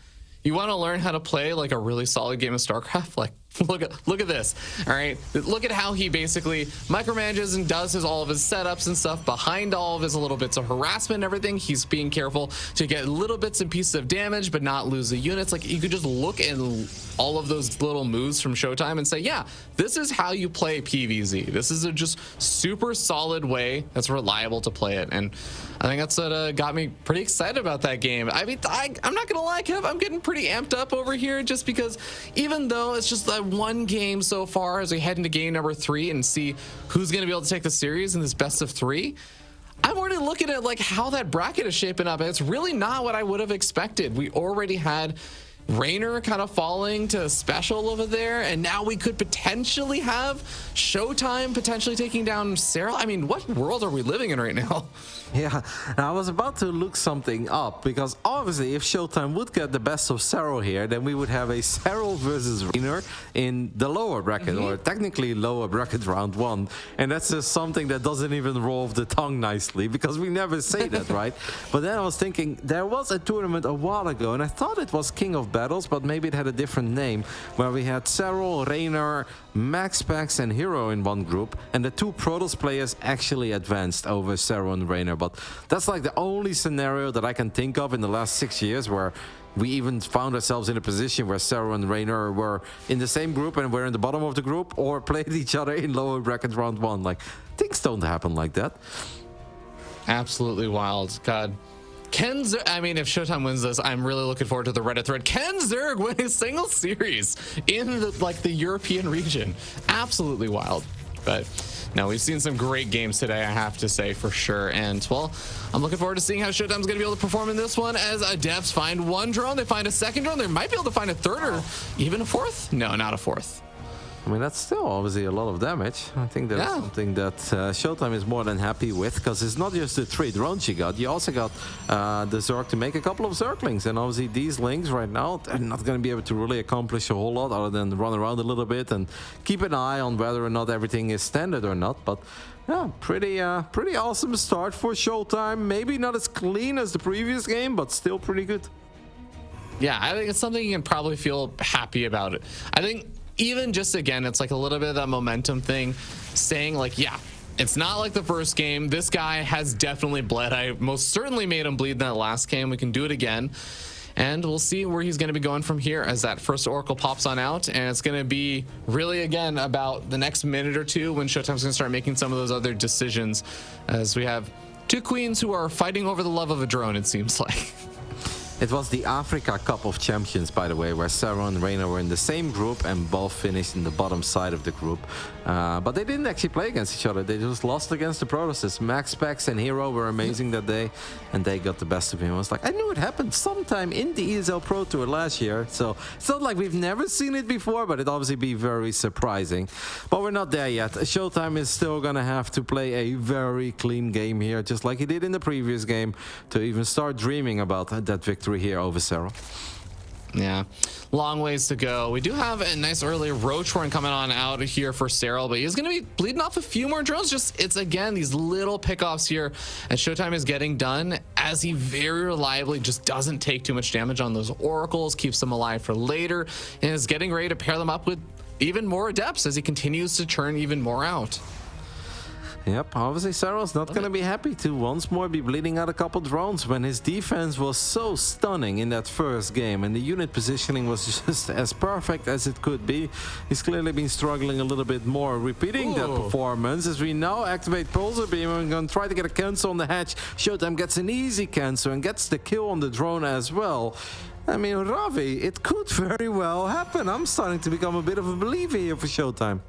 you want to learn how to play like a really solid game of StarCraft? Like, look at this. All right, look at how he basically micromanages and does all of his setups and stuff behind all of his little bits of harassment and everything. He's being careful to get little bits and pieces of damage but not lose the units. Like, you could just look at all of those little moves from ShoWTimE and say, yeah, this is how you play PvZ. This is a just super solid way that's reliable to play it. And I think that's what got me pretty excited about that game. I mean, I'm not gonna lie, Kev, I'm getting pretty amped up over here, just because even though it's just that one game so far, as we head into game number 3 and see who's gonna be able to take the series in this best of 3, I'm already looking at like how that bracket is shaping up. It's really not what I would have expected. We already had Raynor kind of falling to special over there, and now we could potentially have ShoWTimE potentially taking down Serral. I mean, what world are we living in right now? Yeah, now I was about to look something up, because obviously if ShoWTimE would get the best of Serral here, then we would have a Serral versus Raynor in the lower bracket, or technically lower bracket round 1. And that's just something that doesn't even roll off the tongue nicely, because we never say that, right? But then I was thinking, there was a tournament a while ago, and I thought it was King of Battles, but maybe it had a different name, where we had Serral, Raynor, MaxPax, and Hero in one group, and the 2 Protoss players actually advanced over Serral and Raynor. But that's like the only scenario that I can think of in the last 6 years where we even found ourselves in a position where Serral and Raynor were in the same group and were in the bottom of the group, or played each other in lower bracket round 1. Like, things don't happen like that. Absolutely wild. God, I mean, if ShoWTimE wins this, I'm really looking forward to the Reddit thread. Can Zerg win a single series in the European region? Absolutely wild. But no, we've seen some great games today, I have to say, for sure. And, well, I'm looking forward to seeing how ShoWTimE's going to be able to perform in this one as Adepts find one drone, they find a second drone, they might be able to find a third or even a fourth. No, not a fourth. I mean, that's still obviously a lot of damage. I think that's something that ShoWTimE is more than happy with, because it's not just the 3 drones you got. You also got the Zerg to make a couple of Zerglings. And obviously these Lings right now, they're not going to be able to really accomplish a whole lot other than run around a little bit and keep an eye on whether or not everything is standard or not. But yeah, pretty awesome start for ShoWTimE. Maybe not as clean as the previous game, but still pretty good. Yeah, I think it's something you can probably feel happy about it. I think even just, again, it's like a little bit of that momentum thing, saying like, yeah, it's not like the first game. This guy has definitely bled. I most certainly made him bleed in that last game. We can do it again. And we'll see where he's going to be going from here as that first Oracle pops on out. And it's going to be really, again, about the next minute or two when ShoWTimE's going to start making some of those other decisions, as we have 2 queens who are fighting over the love of a drone, it seems like. It was the Africa Cup of Champions, by the way, where Serral and Reina were in the same group and both finished in the bottom side of the group. But they didn't actually play against each other. They just lost against the Protosses. MaxPax and Hero were amazing that day, and they got the best of him. I was like, I knew it happened sometime in the ESL Pro Tour last year. So it's not like we've never seen it before, but it'd obviously be very surprising. But we're not there yet. ShoWTimE is still going to have to play a very clean game here, just like he did in the previous game, to even start dreaming about that victory here over Serral. Yeah, long ways to go. We do have a nice early Roach Horn coming on out here for Serral, but he's going to be bleeding off a few more drones. Just, it's again these little pickoffs here, and ShoWTimE is getting done as he very reliably just doesn't take too much damage on those Oracles, keeps them alive for later, and is getting ready to pair them up with even more Adepts as he continues to churn even more out. Yep, obviously Serral's not going to be happy to once more be bleeding out a couple drones when his defense was so stunning in that first game and the unit positioning was just as perfect as it could be. He's clearly been struggling a little bit more, repeating that performance as we now activate Pulsar Beam and we're going to try to get a cancel on the hatch. ShoWTimE gets an easy cancel and gets the kill on the drone as well. I mean, Ravi, it could very well happen. I'm starting to become a bit of a believer here for ShoWTimE.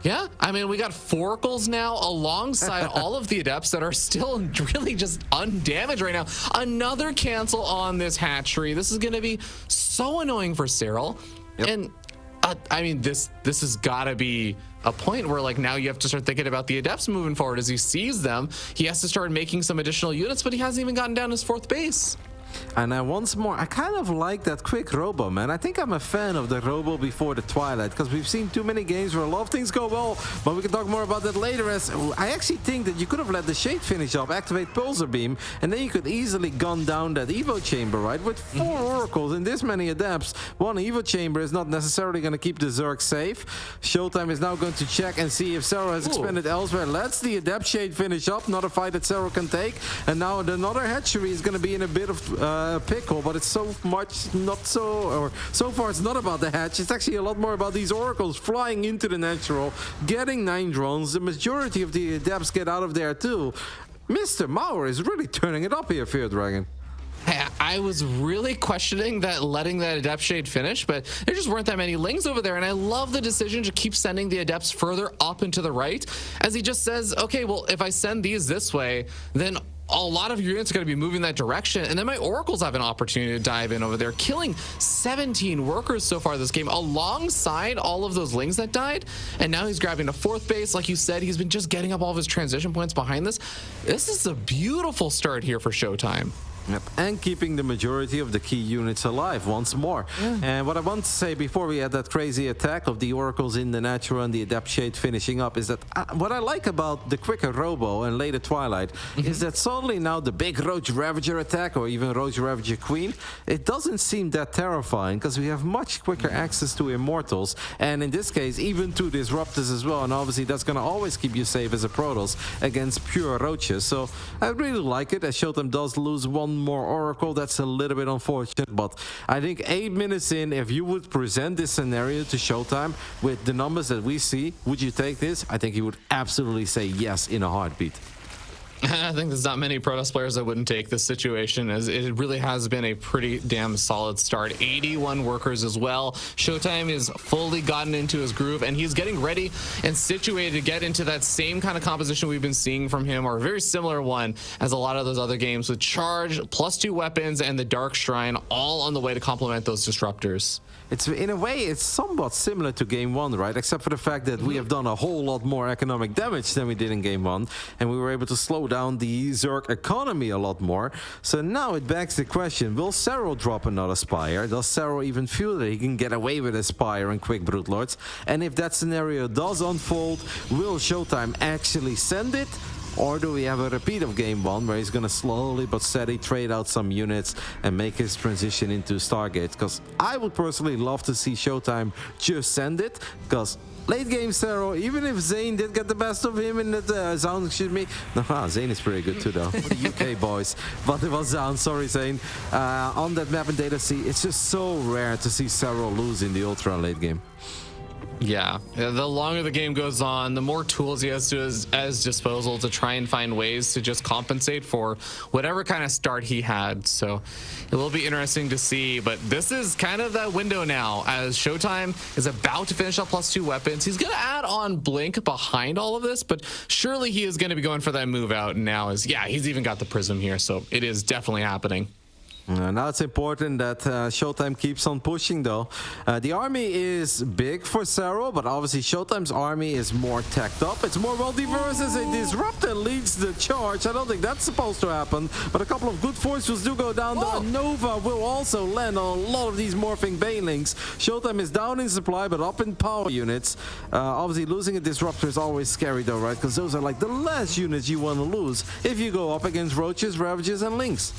Yeah, I mean, we got 4 Oracles now alongside all of the Adepts that are still really just undamaged right now. Another cancel on this hatchery. This is going to be so annoying for Serral. Yep. And I mean, this has got to be a point where, like, now you have to start thinking about the Adepts moving forward. As he sees them, he has to start making some additional units, but he hasn't even gotten down his 4th base. And once more, I kind of like that quick robo, man. I think I'm a fan of the robo before the Twilight, because we've seen too many games where a lot of things go well, but we can talk more about that later. As I actually think that you could have let the Shade finish up, activate Pulsar Beam, and then you could easily gun down that Evo Chamber, right? With 4 Oracles and this many Adepts, one Evo Chamber is not necessarily going to keep the Zerg safe. ShoWTimE is now going to check and see if Serral has expanded elsewhere. Lets the Adept Shade finish up, not a fight that Serral can take, and now another hatchery is going to be in a bit of pickle, but it's so much not so, or so far it's not about the hatch. It's actually a lot more about these Oracles flying into the natural, getting 9 drones. The majority of the Adepts get out of there too. Mr. Mauer is really turning it up here, Fear Dragon. I was really questioning that, letting that Adept Shade finish, but there just weren't that many Lings over there, and I love the decision to keep sending the Adepts further up and to the right, as he just says, okay, well, if I send these this way, then a lot of your units are going to be moving that direction, and then my Oracles have an opportunity to dive in over there, killing 17 workers so far this game alongside all of those Lings that died, and now he's grabbing a 4th base. Like you said, he's been just getting up all of his transition points behind this. This is a beautiful start here for ShoWTimE. Yep. And keeping the majority of the key units alive once more. Yeah. And what I want to say before we had that crazy attack of the Oracles in the Natural and the Adept Shade finishing up is that what I like about the quicker Robo and later Twilight is that suddenly now the big Roach Ravager attack or even Roach Ravager Queen, it doesn't seem that terrifying because we have much quicker access to Immortals and in this case even to Disruptors as well, and obviously that's going to always keep you safe as a Protoss against pure Roaches. So I really like it as ShoWTimE does lose one more Oracle. That's a little bit unfortunate, but I think 8 minutes in, if you would present this scenario to ShoWTimE with the numbers that we see, would you take this? I think he would absolutely say yes in a heartbeat. I think there's not many Protoss players that wouldn't take this situation, as it really has been a pretty damn solid start. 81 workers as well. ShoWTimE is fully gotten into his groove, and he's getting ready and situated to get into that same kind of composition we've been seeing from him, or a very similar one as a lot of those other games, with Charge, +2 weapons, and the Dark Shrine all on the way to complement those disruptors. It's in a way, it's somewhat similar to Game 1, right? Except for the fact that we have done a whole lot more economic damage than we did in Game 1, and we were able to slow down the Zerg economy a lot more. So now it begs the question, will Serral drop another Spire? Does Serral even feel that he can get away with a Spire and quick Brood Lords? And if that scenario does unfold, will ShoWTimE actually send it? Or do we have a repeat of Game 1 where he's going to slowly but steady trade out some units and make his transition into Stargate? Because I would personally love to see ShoWTimE just send it, because late game Serral, even if Zane did get the best of him in the Zone, excuse me. No, Zane is pretty good too though. For the UK boys. But it was Zone, sorry Zane. On that map in Data C, it's just so rare to see Serral lose in the ultra late game. Yeah, the longer the game goes on, the more tools he has to his disposal to try and find ways to just compensate for whatever kind of start he had. So it will be interesting to see, but this is kind of that window now, as ShoWTimE is about to finish up +2 weapons. He's going to add on Blink behind all of this, but surely he is going to be going for that move out now. Yeah, he's even got the Prism here, so it is definitely happening. Now it's important that ShoWTimE keeps on pushing though. The army is big for Serral, but obviously ShoWTimE's army is more teched up. It's more well diverse as a disruptor leads the charge. I don't think that's supposed to happen, but a couple of good forces do go down. The Nova will also land on a lot of these morphing banelings. ShoWTimE is down in supply, but up in power units. Obviously losing a disruptor is always scary though, right? Because those are like the last units you want to lose if you go up against Roaches, Ravages, and Lynx.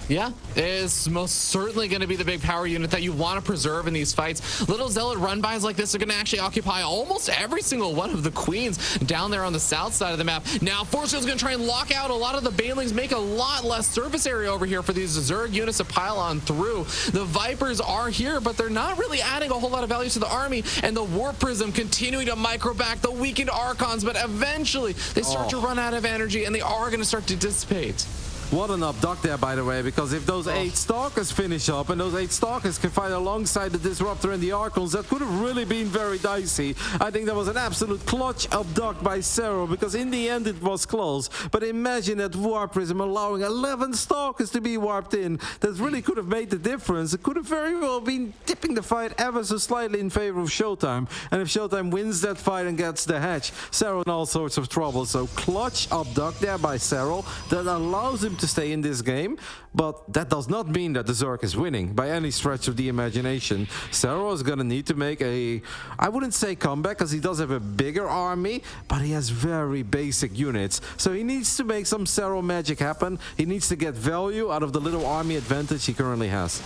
Yeah, it's most certainly going to be the big power unit that you want to preserve in these fights. Little Zealot run-bys like this are going to actually occupy almost every single one of the queens down there on the south side of the map. Now, Force is going to try and lock out a lot of the banelings, make a lot less surface area over here for these Zerg units to pile on through. The Vipers are here, but they're not really adding a whole lot of value to the army, and the Warp Prism continuing to micro back the weakened Archons, but eventually they start to run out of energy, and they are going to start to dissipate. What an abduct there, by the way, because if those 8 Stalkers finish up and those 8 Stalkers can fight alongside the Disruptor and the Archons, that could have really been very dicey. I think that was an absolute clutch abduct by Serral, because in the end it was close. But imagine that Warp Prism allowing 11 Stalkers to be warped in. That really could have made the difference. It could have very well been tipping the fight ever so slightly in favor of ShoWTimE. And if ShoWTimE wins that fight and gets the hatch, Serral in all sorts of trouble. So clutch abduct there by Serral that allows him to stay in this game, but that does not mean that the Zerg is winning by any stretch of the imagination. Serral is going to need to make a, I wouldn't say comeback, because he does have a bigger army, but he has very basic units. So he needs to make some Serral magic happen. He needs to get value out of the little army advantage he currently has.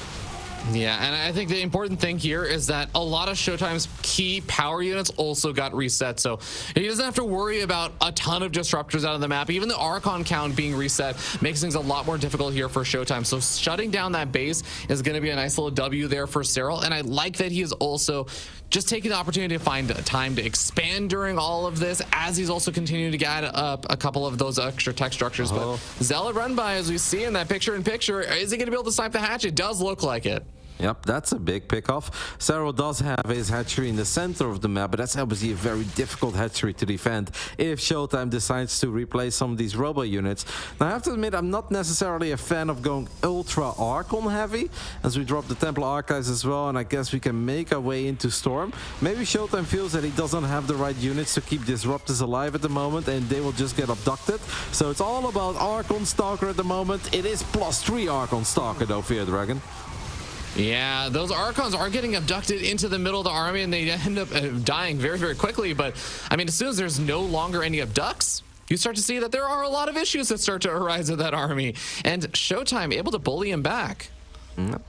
Yeah, and I think the important thing here is that a lot of ShoWTimE's key power units also got reset, so he doesn't have to worry about a ton of disruptors out of the map. Even the Archon count being reset makes things a lot more difficult here for ShoWTimE, so shutting down that base is going to be a nice little W there for Serral, and I like that he is also just taking the opportunity to find time to expand during all of this, as he's also continuing to get up a couple of those extra tech structures. But Zealot run-by, as we see in that picture-in-picture, is he going to be able to snipe the hatch? It does look like it. Yep, that's a big pickoff. Serral does have his hatchery in the center of the map, but that's obviously a very difficult hatchery to defend if ShoWTimE decides to replace some of these robo units. Now, I have to admit, I'm not necessarily a fan of going ultra Archon heavy, as we drop the Temple Archives as well, and I guess we can make our way into Storm. Maybe ShoWTimE feels that he doesn't have the right units to keep Disruptors alive at the moment, and they will just get abducted. So it's all about Archon Stalker at the moment. It is +3 Archon Stalker though, Fear Dragon. Yeah, those Archons are getting abducted into the middle of the army, and they end up dying very, very quickly. But, I mean, as soon as there's no longer any abducts, you start to see that there are a lot of issues that start to arise with that army. And ShoWTimE able to bully him back.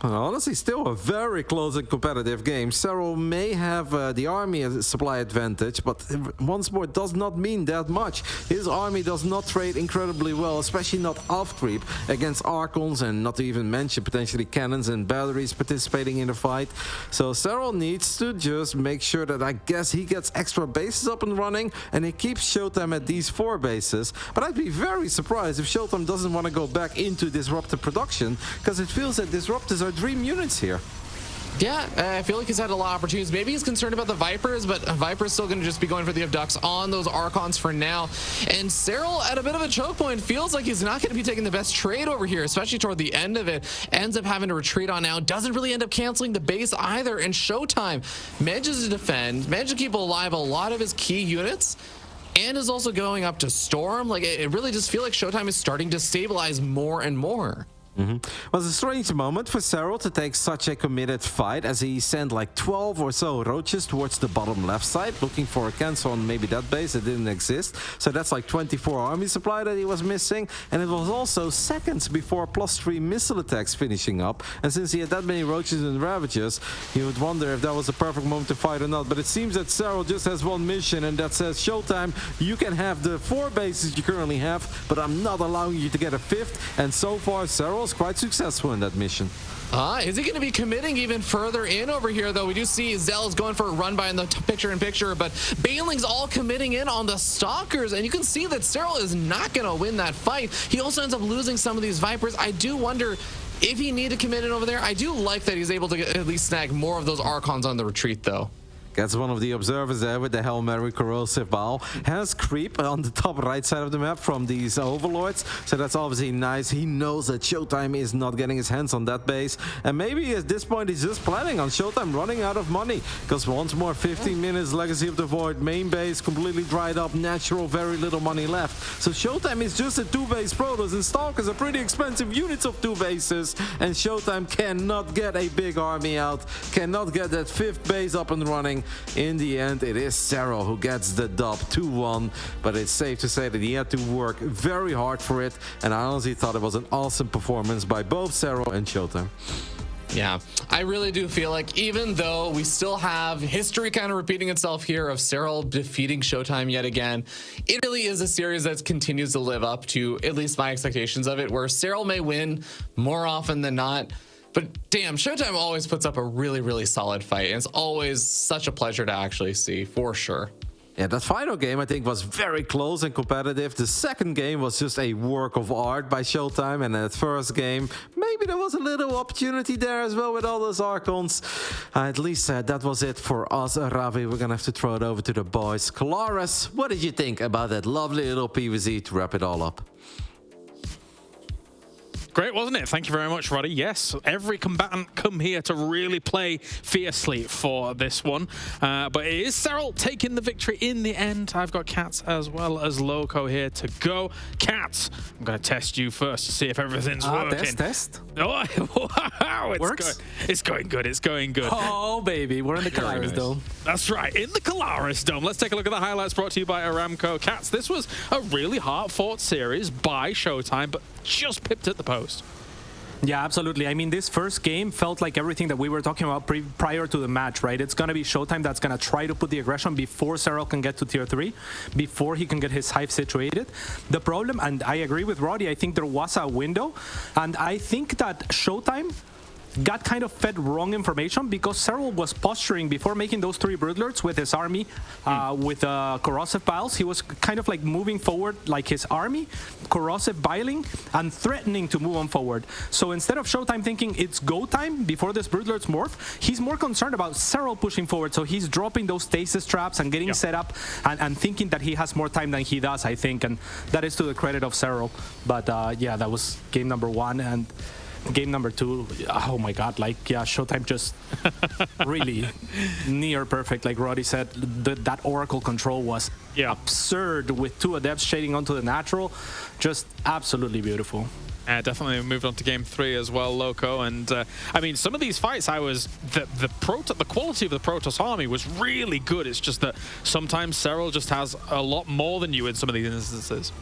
Honestly, still a very close and competitive game. Serral may have the army supply advantage, but once more, does not mean that much. His army does not trade incredibly well, especially not off-creep against Archons, and not to even mention potentially cannons and batteries participating in the fight. So Serral needs to just make sure that, I guess, he gets extra bases up and running, and he keeps ShoWTimE at these 4 bases. But I'd be very surprised if ShoWTimE doesn't want to go back into disruptive production, because it feels that disruptors are dream units here. Yeah, I feel like he's had a lot of opportunities. Maybe he's concerned about the Vipers, but Viper's still going to just be going for the Abducts on those Archons for now. And Serral, at a bit of a choke point, feels like he's not going to be taking the best trade over here, especially toward the end of it. Ends up having to retreat on out. Doesn't really end up canceling the base either. And ShoWTimE manages to defend, manages to keep alive a lot of his key units, and is also going up to Storm. Like, it really just feels like ShoWTimE is starting to stabilize more and more. It was a strange moment for Serral to take such a committed fight, as he sent like 12 or so roaches towards the bottom left side, looking for a cancel on maybe that base that didn't exist. So that's like 24 army supply that he was missing, and it was also seconds before +3 missile attacks finishing up. And since he had that many roaches and ravages, you would wonder if that was a perfect moment to fight or not. But it seems that Serral just has one mission, and that says, ShoWTimE, you can have the 4 bases you currently have, but I'm not allowing you to get a 5th. And so far, Serral quite successful in that mission. Is he going to be committing even further in over here, though? We do see Zell is going for a run by in the picture-in-picture, but Bailing's all committing in on the Stalkers, and you can see that Serral is not going to win that fight. He also ends up losing some of these Vipers. I do wonder if he need to commit in over there. I do like that he's able to at least snag more of those Archons on the retreat, though. That's one of the observers there with the Hail Mary corrosive ball. Has creep on the top right side of the map from these overlords. So that's obviously nice. He knows that ShoWTimE is not getting his hands on that base. And maybe at this point he's just planning on ShoWTimE running out of money. Because once more, 15 minutes, Legacy of the Void, main base completely dried up, natural, very little money left. So ShoWTimE is just a 2-base Protoss, and Stalkers are pretty expensive units of 2 bases. And ShoWTimE cannot get a big army out, cannot get that 5th base up and running. In the end, it is Serral who gets the dub 2-1, but it's safe to say that he had to work very hard for it, and I honestly thought it was an awesome performance by both Serral and ShoWTimE. Yeah, I really do feel like, even though we still have history kind of repeating itself here of Serral defeating ShoWTimE yet again, it really is a series that continues to live up to at least my expectations of it, where Serral may win more often than not. But damn, ShoWTimE always puts up a really, really solid fight. And it's always such a pleasure to actually see, for sure. Yeah, that final game, I think, was very close and competitive. The second game was just a work of art by ShoWTimE. And that first game, maybe there was a little opportunity there as well with all those Archons. At least that was it for us, Ravi. We're going to have to throw it over to the boys. Kalaris, what did you think about that lovely little PvZ to wrap it all up? Great, wasn't it? Thank you very much, Roddy. Yes, every combatant come here to really play fiercely for this one. But it is Serral taking the victory in the end. I've got Cats as well as Loco here to go. Cats, I'm going to test you first to see if everything's working. Test. Oh, wow. Works? It's going good. It's going good. Oh, baby. We're in the Kalaris Dome. That's right, in the Kalaris Dome. Let's take a look at the highlights brought to you by Aramco. Cats, this was a really hard-fought series by ShoWTimE, but just pipped at the post. Yeah, absolutely. I mean, this first game felt like everything that we were talking about prior to the match, right? It's going to be ShoWTimE that's going to try to put the aggression before Serral can get to tier 3, before he can get his hive situated. The problem, and I agree with Roddy, I think there was a window, and I think that ShoWTimE got kind of fed wrong information because Serral was posturing before making those 3 Broodlords with his army, with corrosive piles. He was kind of like moving forward like his army, corrosive piling, and threatening to move on forward. So instead of ShoWTimE thinking it's go time before this Broodlords morph, he's more concerned about Serral pushing forward. So he's dropping those stasis traps and getting set up and thinking that he has more time than he does, I think. And that is to the credit of Serral. But yeah, that was game number 1. And game number 2, oh my god, like, yeah, ShoWTimE just really near perfect. Like Roddy said, that Oracle control was absurd with 2 Adepts shading onto the natural. Just absolutely beautiful. Definitely moved on to game 3 as well, Loco. And I mean, some of these fights, the quality of the Protoss army was really good. It's just that sometimes Serral just has a lot more than you in some of these instances.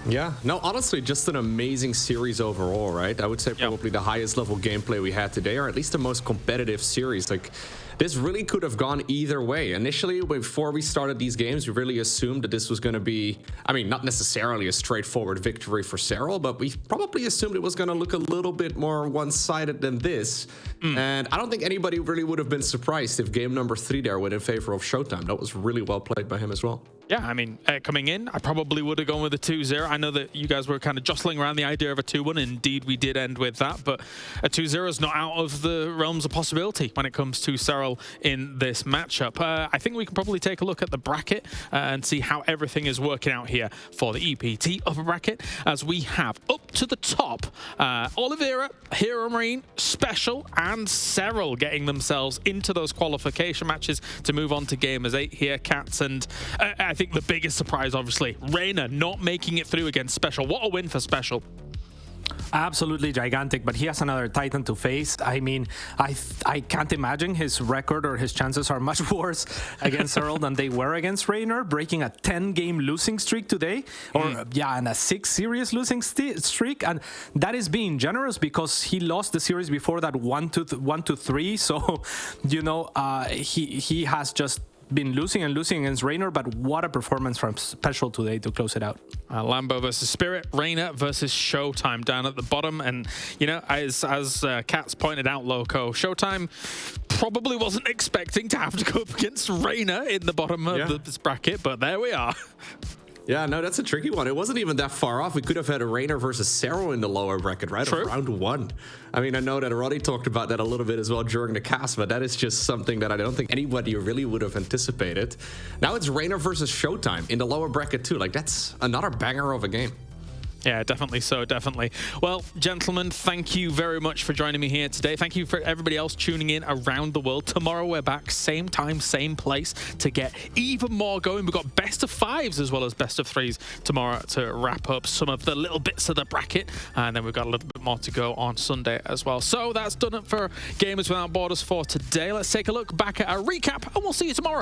Yeah, no, honestly, just an amazing series overall, right? I would say probably the highest level gameplay we had today, or at least the most competitive series. Like, this really could have gone either way. Initially, before we started these games, we really assumed that this was going to be, I mean, not necessarily a straightforward victory for Serral, but we probably assumed it was going to look a little bit more one-sided than this. And I don't think anybody really would have been surprised if game number 3 there went in favor of ShoWTimE. That was really well played by him as well. Yeah, I mean, coming in, I probably would have gone with a 2-0. I know that you guys were kind of jostling around the idea of a 2-1. Indeed, we did end with that, but a 2-0 is not out of the realms of possibility when it comes to Serral in this matchup. I think we can probably take a look at the bracket and see how everything is working out here for the EPT upper bracket, as we have up to the top Oliveira, Hero Marine, Special, and Serral getting themselves into those qualification matches to move on to Gamers 8 here, Cats, and I think the biggest surprise, obviously, Reina not making it through against Special. What a win for Special. Absolutely gigantic, but he has another Titan to face. I mean, I can't imagine his record or his chances are much worse against Serral than they were against Raynor, breaking a 10-game losing streak today, or and a 6-series losing streak, and that is being generous because he lost the series before that 1-3. So, you know, he has just been losing and losing against Raynor, but what a performance from Special today to close it out. Lambo versus Spirit, Reina versus ShoWTimE down at the bottom. And, you know, as Katz pointed out, Loco, ShoWTimE probably wasn't expecting to have to go up against Reina in the bottom of this bracket, but there we are. Yeah, no, that's a tricky one. It wasn't even that far off. We could have had a Raynor versus Serral in the lower bracket, right? True. Of round 1. I mean, I know that Roddy talked about that a little bit as well during the cast, but that is just something that I don't think anybody really would have anticipated. Now it's Raynor versus ShoWTimE in the lower bracket too. Like, that's another banger of a game. Yeah, definitely so, definitely. Well, gentlemen, thank you very much for joining me here today. Thank you for everybody else tuning in around the world. Tomorrow we're back, same time, same place, to get even more going. We've got best of 5s as well as best of 3s tomorrow to wrap up some of the little bits of the bracket. And then we've got a little bit more to go on Sunday as well. So that's done it for Gamers Without Borders for today. Let's take a look back at our recap, and we'll see you tomorrow.